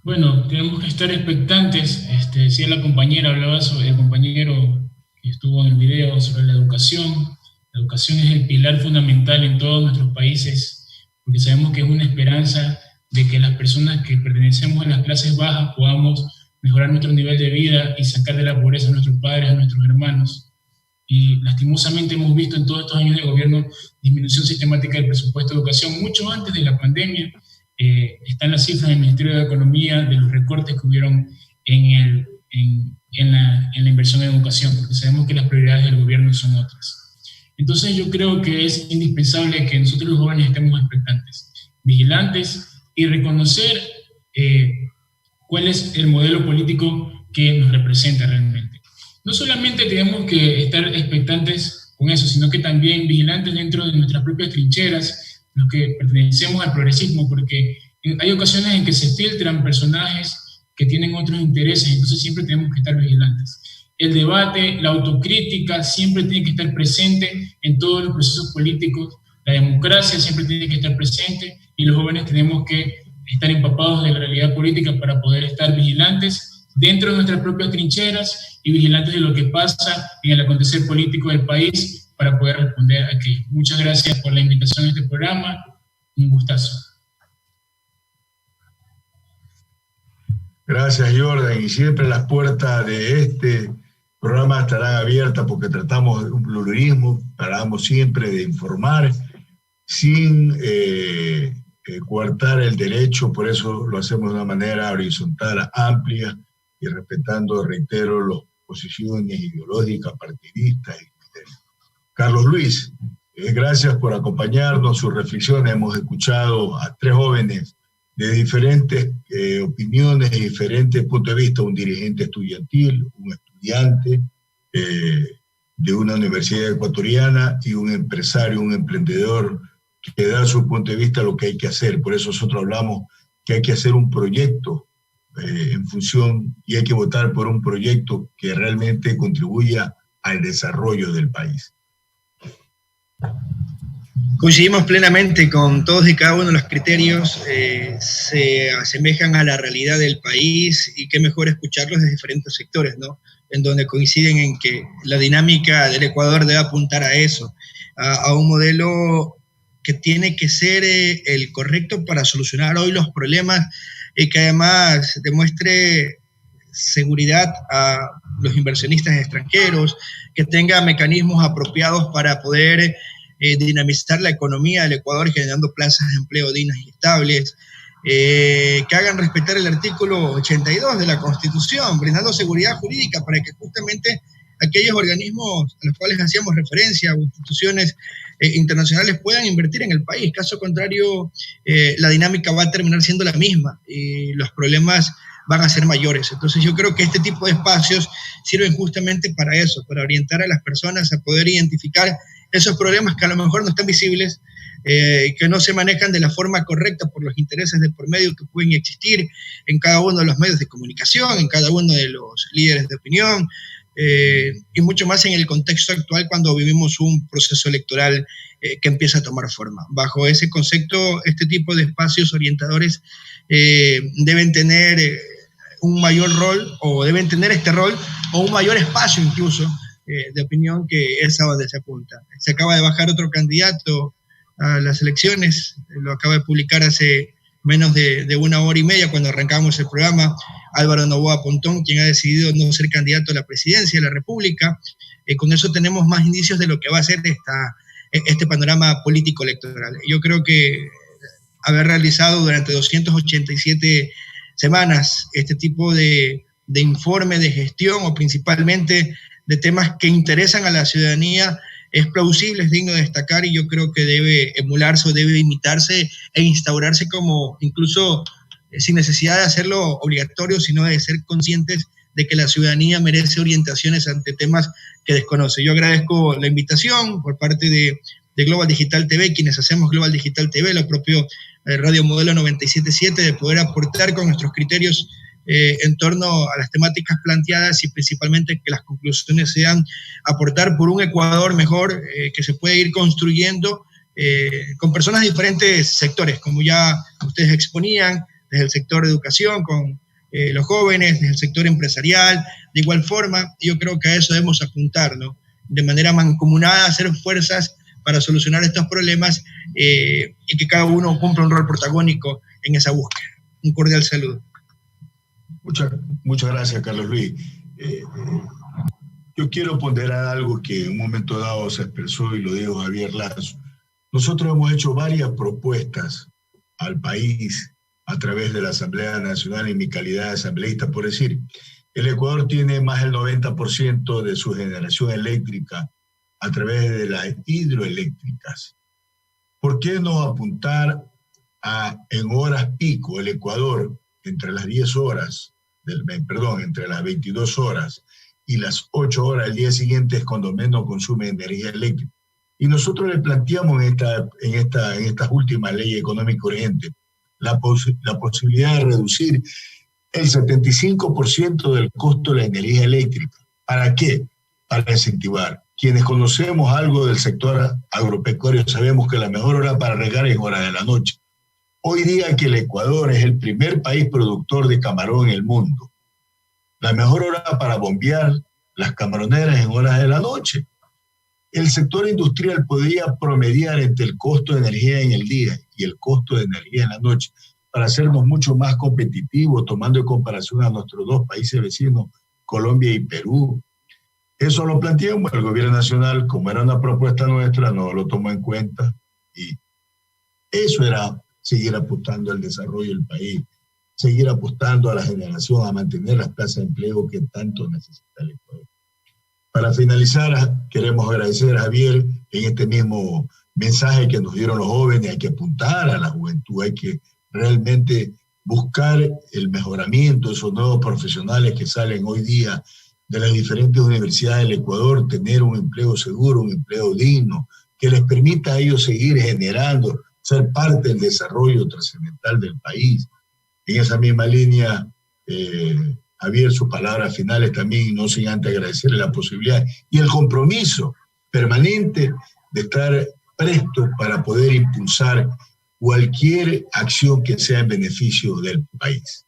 Bueno, tenemos que estar expectantes. Si la compañera hablaba sobre el compañero que estuvo en el video sobre la educación. La educación es el pilar fundamental en todos nuestros países, porque sabemos que es una esperanza de que las personas que pertenecemos a las clases bajas podamos mejorar nuestro nivel de vida y sacar de la pobreza a nuestros padres, a nuestros hermanos. Y lastimosamente hemos visto en todos estos años de gobierno disminución sistemática del presupuesto de educación. Mucho antes de la pandemia están las cifras del Ministerio de Economía de los recortes que hubieron en la inversión en educación, porque sabemos que las prioridades del gobierno son otras. Entonces yo creo que es indispensable que nosotros los jóvenes estemos expectantes, vigilantes y reconocer cuál es el modelo político que nos representa realmente. No solamente tenemos que estar expectantes con eso, sino que también vigilantes dentro de nuestras propias trincheras, los que pertenecemos al progresismo, porque hay ocasiones en que se filtran personajes que tienen otros intereses, entonces siempre tenemos que estar vigilantes. El debate, la autocrítica siempre tiene que estar presente en todos los procesos políticos, la democracia siempre tiene que estar presente y los jóvenes tenemos que estar empapados de la realidad política para poder estar vigilantes dentro de nuestras propias trincheras y vigilantes de lo que pasa en el acontecer político del país para poder responder a aquello. Muchas gracias por la invitación a este programa, un gustazo. Gracias, Jordan, y siempre las puertas de este programa estarán abiertas porque tratamos de un pluralismo, tratamos siempre de informar sin coartar el derecho, por eso lo hacemos de una manera horizontal, amplia, y respetando, reitero, las posiciones ideológicas, partidistas. Carlos Luis, gracias por acompañarnos, sus reflexiones. Hemos escuchado a tres jóvenes de diferentes opiniones y diferentes puntos de vista, un dirigente estudiantil, un estudiante de una universidad ecuatoriana y un empresario, un emprendedor que da su punto de vista a lo que hay que hacer. Por eso nosotros hablamos que hay que hacer un proyecto en función y hay que votar por un proyecto que realmente contribuya al desarrollo del país. Coincidimos plenamente con todos y cada uno de los criterios, se asemejan a la realidad del país y qué mejor escucharlos de diferentes sectores, ¿no? En donde coinciden en que la dinámica del Ecuador debe apuntar a eso, a un modelo que tiene que ser el correcto para solucionar hoy los problemas y que además demuestre seguridad a los inversionistas extranjeros, que tenga mecanismos apropiados para poder dinamizar la economía del Ecuador generando plazas de empleo dignas y estables, que hagan respetar el artículo 82 de la Constitución, brindando seguridad jurídica para que justamente aquellos organismos a los cuales hacíamos referencia o instituciones internacionales puedan invertir en el país. Caso contrario, la dinámica va a terminar siendo la misma y los problemas van a ser mayores. Entonces yo creo que este tipo de espacios sirven justamente para eso, para orientar a las personas a poder identificar esos problemas que a lo mejor no están visibles, que no se manejan de la forma correcta por los intereses de por medio que pueden existir en cada uno de los medios de comunicación, en cada uno de los líderes de opinión, y mucho más en el contexto actual cuando vivimos un proceso electoral que empieza a tomar forma. Bajo ese concepto, este tipo de espacios orientadores deben tener un mayor rol, o deben tener este rol, o un mayor espacio incluso de opinión, que es a donde se apunta. Se acaba de bajar otro candidato a las elecciones, lo acaba de publicar hace menos de una hora y media cuando arrancamos el programa, Álvaro Noboa Pontón, quien ha decidido no ser candidato a la presidencia de la República. Con eso tenemos más indicios de lo que va a ser este panorama político electoral. Yo creo que haber realizado durante 287 semanas este tipo de informe de gestión, o principalmente de temas que interesan a la ciudadanía, es plausible, es digno de destacar, y yo creo que debe emularse o debe imitarse e instaurarse como, incluso sin necesidad de hacerlo obligatorio, sino de ser conscientes de que la ciudadanía merece orientaciones ante temas que desconoce. Yo agradezco la invitación por parte de Global Digital TV, quienes hacemos Global Digital TV, lo propio Radio Modelo 97.7, de poder aportar con nuestros criterios en torno a las temáticas planteadas, y principalmente que las conclusiones sean aportar por un Ecuador mejor, que se puede ir construyendo con personas de diferentes sectores, como ya ustedes exponían, desde el sector de educación, con los jóvenes, desde el sector empresarial. De igual forma, yo creo que a eso debemos apuntar, ¿no? De manera mancomunada, hacer fuerzas para solucionar estos problemas, y que cada uno cumpla un rol protagónico en esa búsqueda. Un cordial saludo. Muchas gracias, Carlos Luis. Yo quiero ponderar algo que en un momento dado se expresó y lo dijo Javier Lazo. Nosotros hemos hecho varias propuestas al país a través de la Asamblea Nacional en mi calidad de asambleísta. Por decir, el Ecuador tiene más del 90% de su generación eléctrica a través de las hidroeléctricas. ¿Por qué no apuntar en horas pico el Ecuador, entre las 10 horas, entre las 22 horas y las 8 horas del día siguiente, es cuando menos consume energía eléctrica? Y nosotros le planteamos en estas últimas leyes económicas urgentes la posibilidad de reducir el 75% del costo de la energía eléctrica. ¿Para qué? Para incentivar. Quienes conocemos algo del sector agropecuario sabemos que la mejor hora para regar es hora de la noche. Hoy día que el Ecuador es el primer país productor de camarón en el mundo, la mejor hora para bombear las camaroneras en horas de la noche. El sector industrial podría promediar entre el costo de energía en el día y el costo de energía en la noche para hacernos mucho más competitivos, tomando en comparación a nuestros dos países vecinos, Colombia y Perú. Eso lo planteamos, el gobierno nacional, como era una propuesta nuestra, no lo tomó en cuenta, y eso era seguir apostando al desarrollo del país, seguir apostando a la generación, a mantener las plazas de empleo que tanto necesita el Ecuador. Para finalizar, queremos agradecer a Javier en este mismo mensaje que nos dieron los jóvenes. Hay que apuntar a la juventud, hay que realmente buscar el mejoramiento de esos nuevos profesionales que salen hoy día de las diferentes universidades del Ecuador, tener un empleo seguro, un empleo digno, que les permita a ellos seguir generando, ser parte del desarrollo trascendental del país. En esa misma línea, Javier, sus palabras finales también, no sin antes agradecerle la posibilidad y el compromiso permanente de estar presto para poder impulsar cualquier acción que sea en beneficio del país.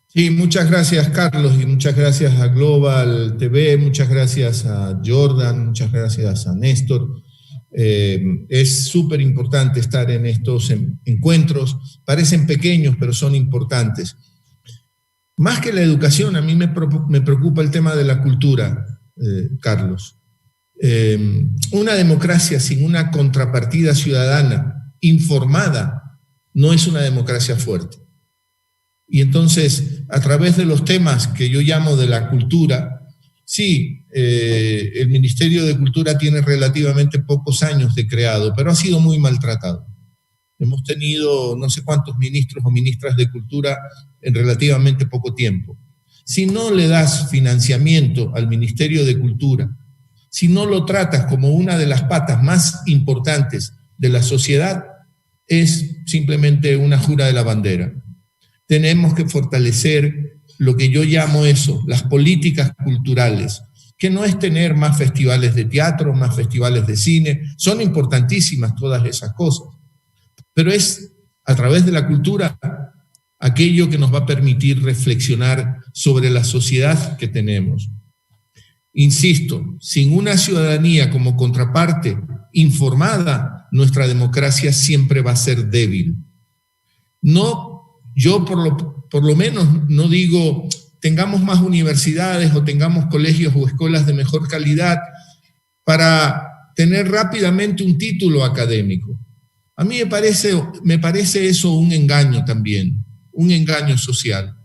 Sí, muchas gracias, Carlos, y muchas gracias a Global TV, muchas gracias a Jordan, muchas gracias a Néstor. Es súper importante estar en estos encuentros, parecen pequeños, pero son importantes. Más que la educación, a mí me preocupa el tema de la cultura, Carlos. Una democracia sin una contrapartida ciudadana informada no es una democracia fuerte. Y entonces, a través de los temas que yo llamo de la cultura, Sí, el Ministerio de Cultura tiene relativamente pocos años de creado, pero ha sido muy maltratado. Hemos tenido no sé cuántos ministros o ministras de Cultura en relativamente poco tiempo. Si no le das financiamiento al Ministerio de Cultura, si no lo tratas como una de las patas más importantes de la sociedad, es simplemente una jura de la bandera. Tenemos que fortalecer lo que yo llamo eso, las políticas culturales, que no es tener más festivales de teatro, más festivales de cine, son importantísimas todas esas cosas, pero es a través de la cultura aquello que nos va a permitir reflexionar sobre la sociedad que tenemos. Insisto, sin una ciudadanía como contraparte informada, nuestra democracia siempre va a ser débil. No, yo por lo menos no digo tengamos más universidades o tengamos colegios o escuelas de mejor calidad para tener rápidamente un título académico. A mí me parece eso un engaño también, un engaño social.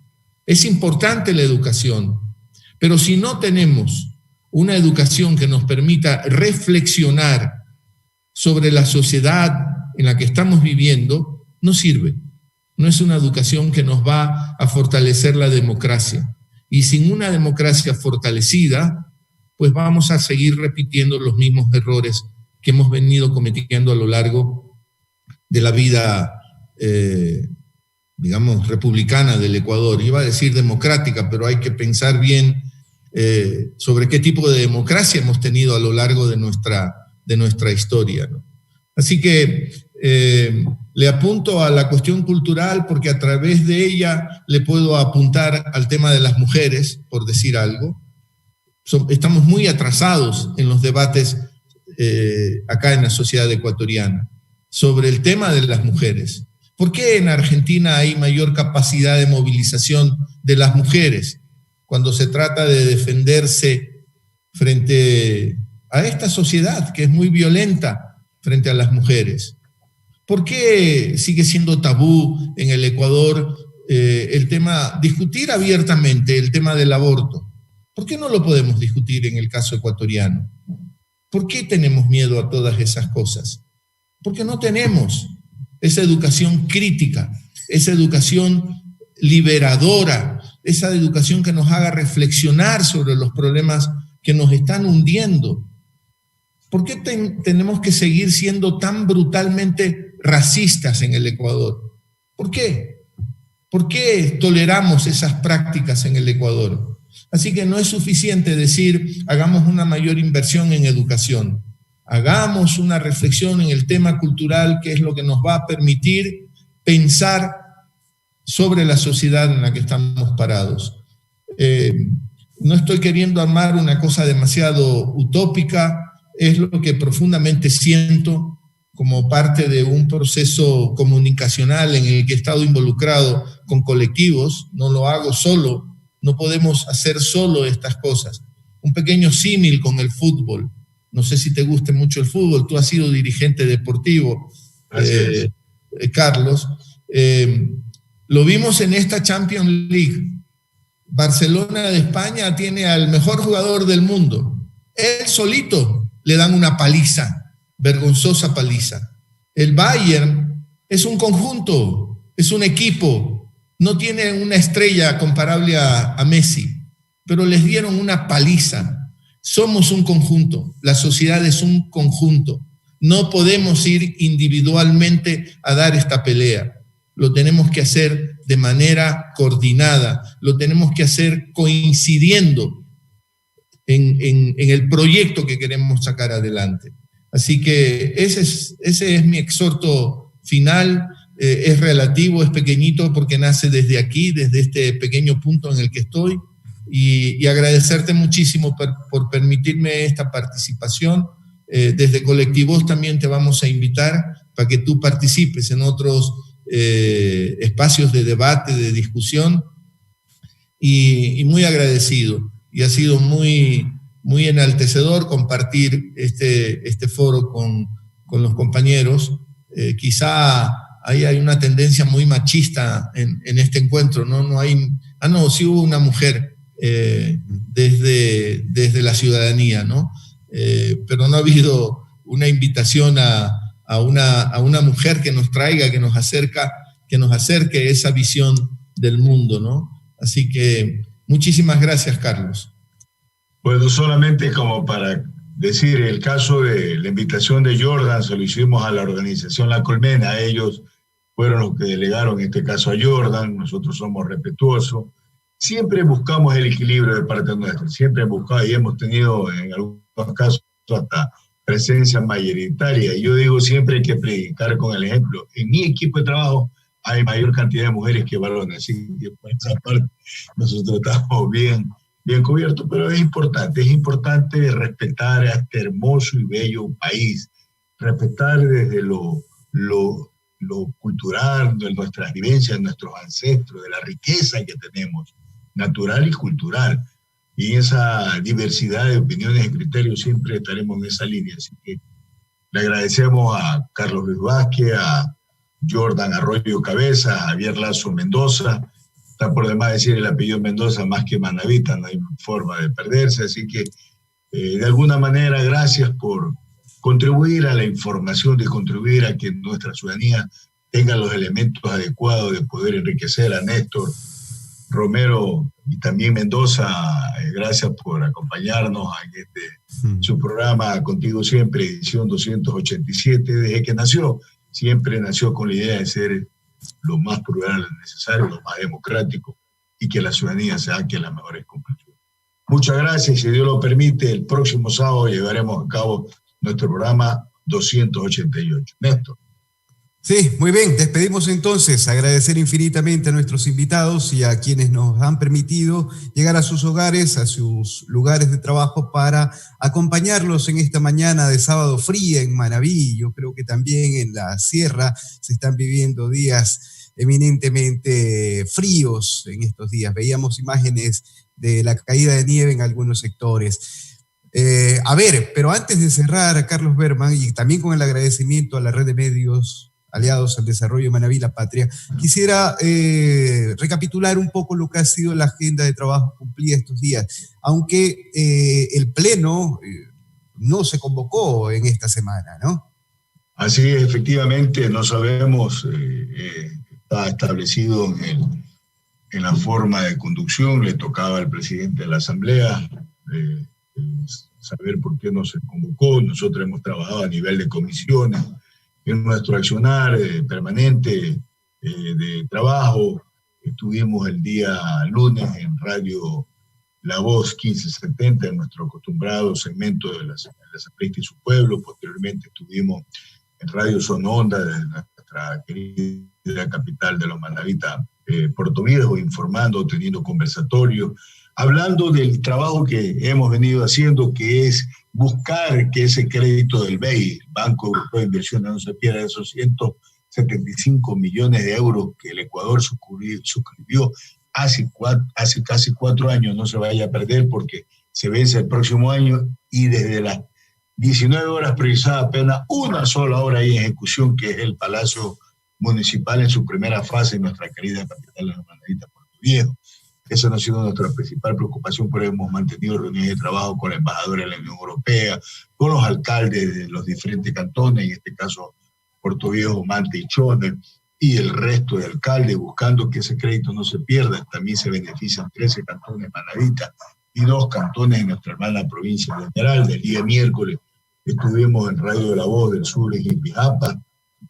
Es importante la educación, pero si no tenemos una educación que nos permita reflexionar sobre la sociedad en la que estamos viviendo, no sirve. No es una educación que nos va a fortalecer la democracia. Y sin una democracia fortalecida, pues vamos a seguir repitiendo los mismos errores que hemos venido cometiendo a lo largo de la vida, digamos, republicana del Ecuador. Iba a decir democrática, pero hay que pensar bien sobre qué tipo de democracia hemos tenido a lo largo de nuestra historia, ¿no? Así que le apunto a la cuestión cultural porque a través de ella le puedo apuntar al tema de las mujeres, por decir algo. Estamos muy atrasados en los debates acá en la sociedad ecuatoriana sobre el tema de las mujeres. ¿Por qué en Argentina hay mayor capacidad de movilización de las mujeres cuando se trata de defenderse frente a esta sociedad que es muy violenta frente a las mujeres? ¿Por qué sigue siendo tabú en el Ecuador el tema, discutir abiertamente el tema del aborto? ¿Por qué no lo podemos discutir en el caso ecuatoriano? ¿Por qué tenemos miedo a todas esas cosas? Porque no tenemos esa educación crítica, esa educación liberadora, esa educación que nos haga reflexionar sobre los problemas que nos están hundiendo. ¿Por qué tenemos que seguir siendo tan brutalmente racistas en el Ecuador? ¿Por qué? ¿Por qué toleramos esas prácticas en el Ecuador? Así que no es suficiente decir hagamos una mayor inversión en educación. Hagamos una reflexión en el tema cultural, que es lo que nos va a permitir pensar sobre la sociedad en la que estamos parados. No estoy queriendo armar una cosa demasiado utópica, es lo que profundamente siento como parte de un proceso comunicacional en el que he estado involucrado con colectivos. No lo hago solo, no podemos hacer solo estas cosas. Un pequeño símil con el fútbol. No sé si te guste mucho el fútbol, tú has sido dirigente deportivo, Carlos. Lo vimos en esta Champions League. Barcelona de España tiene al mejor jugador del mundo. Él solito le dan una paliza, vergonzosa paliza. El Bayern es un conjunto, es un equipo, no tiene una estrella comparable a Messi, pero les dieron una paliza. Somos un conjunto, la sociedad es un conjunto. No podemos ir individualmente a dar esta pelea. Lo tenemos que hacer de manera coordinada, lo tenemos que hacer coincidiendo en el proyecto que queremos sacar adelante. Así que ese es mi exhorto final. Es relativo, es pequeñito porque nace desde aquí, desde este pequeño punto en el que estoy, y agradecerte muchísimo por permitirme esta participación. Desde Colectivos también te vamos a invitar para que tú participes en otros espacios de debate, de discusión, y muy agradecido. Y ha sido muy, muy enaltecedor compartir este foro con los compañeros. Quizá ahí hay una tendencia muy machista en este encuentro, ¿no? Sí hubo una mujer desde la ciudadanía, ¿no? Pero no ha habido una invitación a una mujer que nos traiga, que nos acerque esa visión del mundo, ¿no? Así que muchísimas gracias, Carlos. Bueno, solamente como para decir, el caso de la invitación de Jordan se lo hicimos a la organización La Colmena. Ellos fueron los que delegaron en este caso a Jordan. Nosotros somos respetuosos. Siempre buscamos el equilibrio de parte nuestra. Siempre buscamos, y hemos tenido en algunos casos hasta presencia mayoritaria. Y yo digo, siempre hay que predicar con el ejemplo. En mi equipo de trabajo hay mayor cantidad de mujeres que varones, así que por esa parte nosotros estamos bien cubiertos, pero es importante respetar a este hermoso y bello país, respetar desde lo cultural, de nuestras vivencias, de nuestros ancestros, de la riqueza que tenemos, natural y cultural, y esa diversidad de opiniones y criterios siempre estaremos en esa línea. Así que le agradecemos a Carlos Luis Vázquez, a Jordan Arroyo Cabeza, a Javier Lazo Mendoza. Está por demás decir el apellido Mendoza más que Manavita, no hay forma de perderse. Así que, de alguna manera, gracias por contribuir a la información, de contribuir a que nuestra ciudadanía tenga los elementos adecuados de poder enriquecer. A Néstor Romero y también Mendoza, gracias por acompañarnos en su programa Contigo Siempre, edición 287, desde que nació. Siempre nació con la idea de ser lo más plural necesario, lo más democrático, y que la ciudadanía saque las mejores conclusiones. Muchas gracias, y si Dios lo permite, el próximo sábado llevaremos a cabo nuestro programa 288. Néstor. Sí, muy bien, despedimos entonces, agradecer infinitamente a nuestros invitados y a quienes nos han permitido llegar a sus hogares, a sus lugares de trabajo para acompañarlos en esta mañana de sábado fría en Manabí. Yo creo que también en la sierra se están viviendo días eminentemente fríos en estos días. Veíamos imágenes de la caída de nieve en algunos sectores. Pero antes de cerrar, Carlos Berman, y también con el agradecimiento a la red de medios aliados al desarrollo de Manabí, la patria, quisiera recapitular un poco lo que ha sido la agenda de trabajo cumplida estos días, aunque el Pleno no se convocó en esta semana, ¿no? Así es, efectivamente, no sabemos, está establecido en la forma de conducción, le tocaba al presidente de la Asamblea saber por qué no se convocó. Nosotros hemos trabajado a nivel de comisiones, en nuestro accionar permanente de trabajo. Estuvimos el día lunes en Radio La Voz 1570, en nuestro acostumbrado segmento de la Asambleísta y su pueblo. Posteriormente estuvimos en Radio Sononda, de nuestra querida capital de los Manavitas, Puerto Viejo, informando, teniendo conversatorios, hablando del trabajo que hemos venido haciendo, que es buscar que ese crédito del BEI, Banco Europeo de Inversiones, no se pierda, esos 175 millones de euros que el Ecuador suscribió hace casi 4 años, no se vaya a perder porque se vence el próximo año, y desde las 19 horas precisada apenas una sola hora ahí en ejecución, que es el Palacio Municipal en su primera fase en nuestra querida capital de la Manavita, Puerto Viejo. Esa no ha sido nuestra principal preocupación, pero hemos mantenido reuniones de trabajo con la embajadora de la Unión Europea, con los alcaldes de los diferentes cantones, en este caso Puerto Viejo, Manta y Chone, y el resto de alcaldes, buscando que ese crédito no se pierda. También se benefician 13 cantones Manavita y 2 cantones en nuestra hermana provincia de Esmeralda. El día miércoles estuvimos en Radio La Voz del Sur en Jipijapa,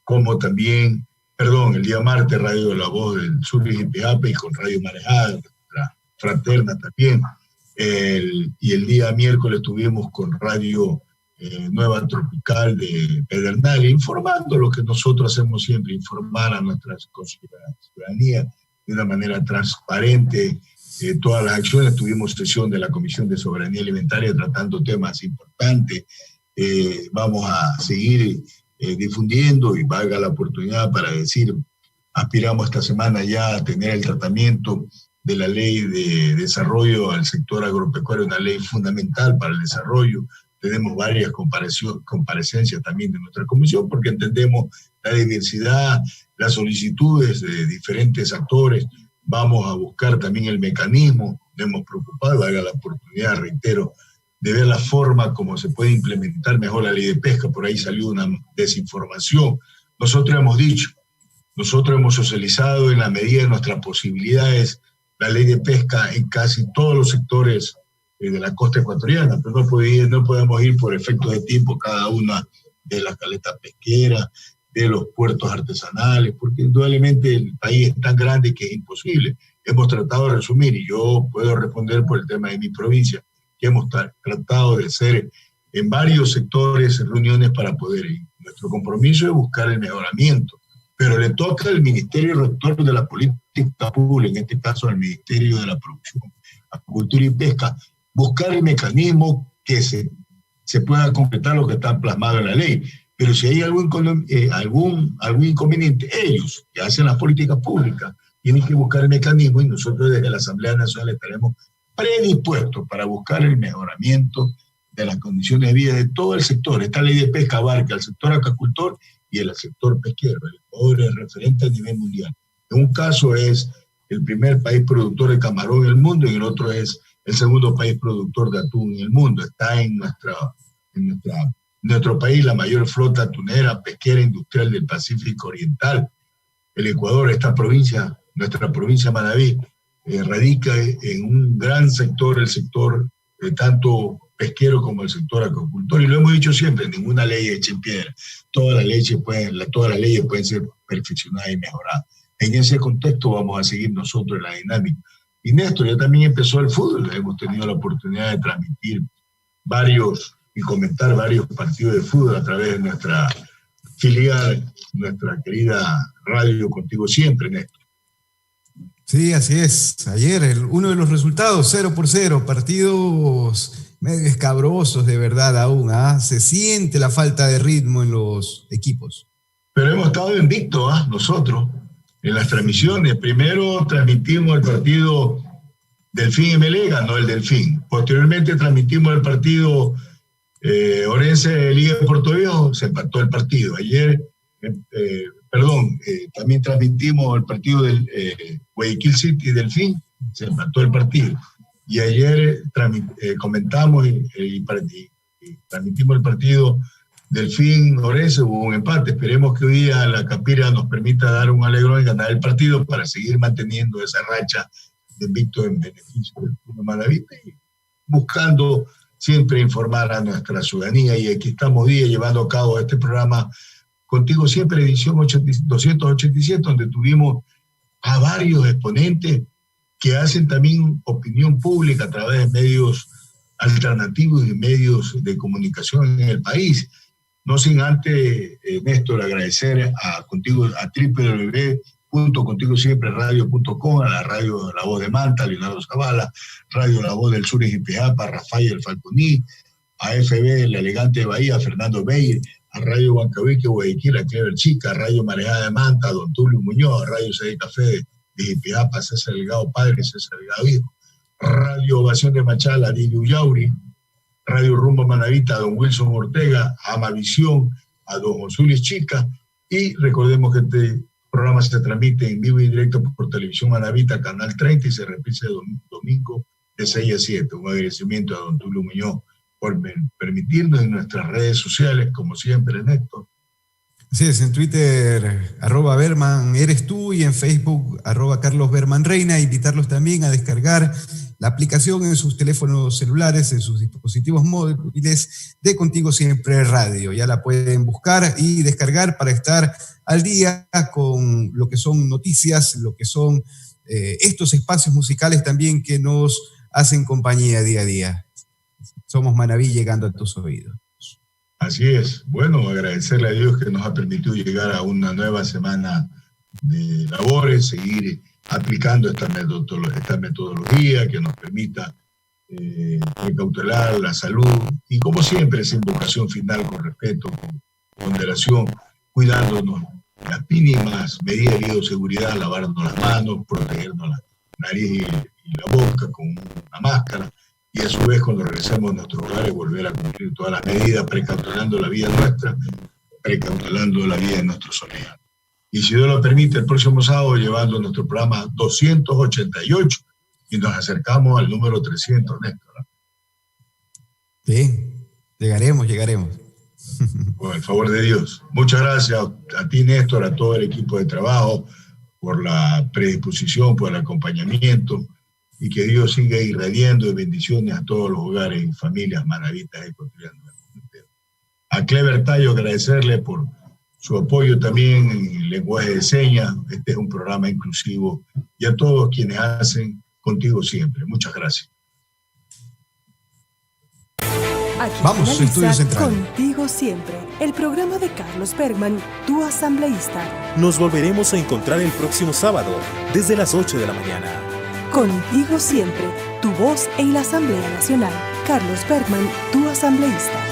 como también, el día martes Radio La Voz del Sur en Jipijapa y con Radio Marejada, fraterna también, y el día miércoles estuvimos con Radio Nueva Tropical de Pedernales, informando lo que nosotros hacemos siempre, informar a nuestra ciudadanía de una manera transparente todas las acciones. Tuvimos sesión de la Comisión de Soberanía Alimentaria tratando temas importantes. Vamos a seguir difundiendo, y valga la oportunidad para decir, aspiramos esta semana ya a tener el tratamiento de la ley de desarrollo al sector agropecuario, una ley fundamental para el desarrollo. Tenemos varias comparecencias también de nuestra comisión, porque entendemos la diversidad, las solicitudes de diferentes actores Vamos a buscar también el mecanismo, nos hemos preocupado, haga la oportunidad, reitero, de ver la forma como se puede implementar mejor la ley de pesca. Por ahí salió una desinformación. Nosotros hemos dicho, nosotros hemos socializado en la medida de nuestras posibilidades la ley de pesca en casi todos los sectores de la costa ecuatoriana, pero no podemos ir por efecto de tiempo cada una de las caletas pesqueras, de los puertos artesanales, porque indudablemente el país es tan grande que es imposible. Hemos tratado de resumir, y yo puedo responder por el tema de mi provincia, que hemos tratado de hacer en varios sectores reuniones para poder ir. Nuestro compromiso es buscar el mejoramiento, pero le toca al Ministerio Rector de la Política Pública, en este caso al Ministerio de la Producción, Agricultura y Pesca, buscar el mecanismo que se pueda concretar lo que está plasmado en la ley. Pero si hay algún inconveniente, ellos que hacen las políticas públicas tienen que buscar el mecanismo, y nosotros desde la Asamblea Nacional estaremos predispuestos para buscar el mejoramiento de las condiciones de vida de todo el sector. Esta ley de pesca abarca al sector acuicultor y el sector pesquero. El Ecuador es referente a nivel mundial. En un caso es el primer país productor de camarón en el mundo, y en el otro es el segundo país productor de atún en el mundo. Está en nuestro país la mayor flota atunera, pesquera, industrial del Pacífico Oriental. El Ecuador, nuestra provincia Manabí, radica en un gran sector, el sector tanto pesquero como el sector acuicultor, y lo hemos dicho siempre, ninguna ley hecha en piedra. Todas las leyes pueden ser perfeccionadas y mejoradas. En ese contexto vamos a seguir nosotros en la dinámica. Y Néstor, ya también empezó el fútbol, hemos tenido la oportunidad de transmitir y comentar varios partidos de fútbol a través de nuestra filial, nuestra querida radio Contigo Siempre, Néstor. Sí, así es. Ayer uno de los resultados, 0-0, partidos medio escabrosos de verdad aún. Se siente la falta de ritmo en los equipos. Pero hemos estado invictos, nosotros, en las transmisiones. Primero transmitimos el partido Delfín-MLE, ganó el Delfín. Posteriormente transmitimos el partido Orense Liga de Puerto Viejo, se empató el partido. Ayer, también transmitimos el partido del Guayaquil City y Delfín, se empató el partido. Y ayer comentamos y transmitimos el partido Delfín-Orense, hubo un empate. Esperemos que hoy día la Capira nos permita dar un alegrón y ganar el partido para seguir manteniendo esa racha de invicto en beneficio del Club Manabí, buscando siempre informar a nuestra ciudadanía. Y aquí estamos día llevando a cabo este programa Contigo Siempre, edición 287, donde tuvimos a varios exponentes que hacen también opinión pública a través de medios alternativos y medios de comunicación en el país. No sin antes, Néstor, agradecer a www.contigosiempreradio.com, a la radio La Voz de Manta, Leonardo Zavala, Radio La Voz del Sur y Jipejapa, Rafael Falconí, a FB La Elegante de Bahía, Fernando Beir, a Radio Huancahuique, Guayaquil, a Clever Chica, a Radio Marejada de Manta, a Don Tulio Muñoz, a Radio Sede Café de Jipejapa, César Delgado Padre, César Delgado Hijo, Radio Ovación de Machala, a Dilio Yauri, Radio Rumbo Manavita, a Don Wilson Ortega, a Amavisión, a Don Josulis Chica, y recordemos que este programa se transmite en vivo y directo por Televisión Manavita, Canal 30, y se repite domingo de 6 a 7. Un agradecimiento a Don Tulio Muñoz por permitirnos en nuestras redes sociales, como siempre, Néstor. Así es, en Twitter, @Berman eres tú, y en Facebook, @CarlosBermanReina. Invitarlos también a descargar la aplicación en sus teléfonos celulares, en sus dispositivos móviles de Contigo Siempre Radio. Ya la pueden buscar y descargar para estar al día con lo que son noticias, lo que son estos espacios musicales también que nos hacen compañía día a día. Somos Manabí llegando a tus oídos. Así es. Bueno, agradecerle a Dios que nos ha permitido llegar a una nueva semana de labores, seguir aplicando esta metodología que nos permita precautelar la salud y, como siempre, esa invocación final con respeto, con ponderación, cuidándonos las mínimas medidas de bioseguridad, lavarnos las manos, protegernos la nariz y la boca con una máscara, y a su vez cuando regresemos a nuestros hogares volver a cumplir todas las medidas, precautelando la vida nuestra, precautelando la vida de nuestros soleanos. y si Dios lo permite, el próximo sábado llevando nuestro programa 288 y nos acercamos al número 300, Néstor. Sí, llegaremos. Por el favor de Dios. Muchas gracias a ti, Néstor, a todo el equipo de trabajo, por la predisposición, por el acompañamiento, y que Dios siga irradiando de bendiciones a todos los hogares y familias manavitas ecuatorianas. A Clever Tallo agradecerle por su apoyo también en lenguaje de señas. Este es un programa inclusivo, y a todos quienes hacen Contigo Siempre. Muchas gracias. Aquí vamos, Estudio Central. Contigo Siempre, el programa de Carlos Bergman, tu asambleísta. Nos volveremos a encontrar el próximo sábado, desde las 8 de la mañana. Contigo Siempre, tu voz en la Asamblea Nacional. Carlos Bergman, tu asambleísta.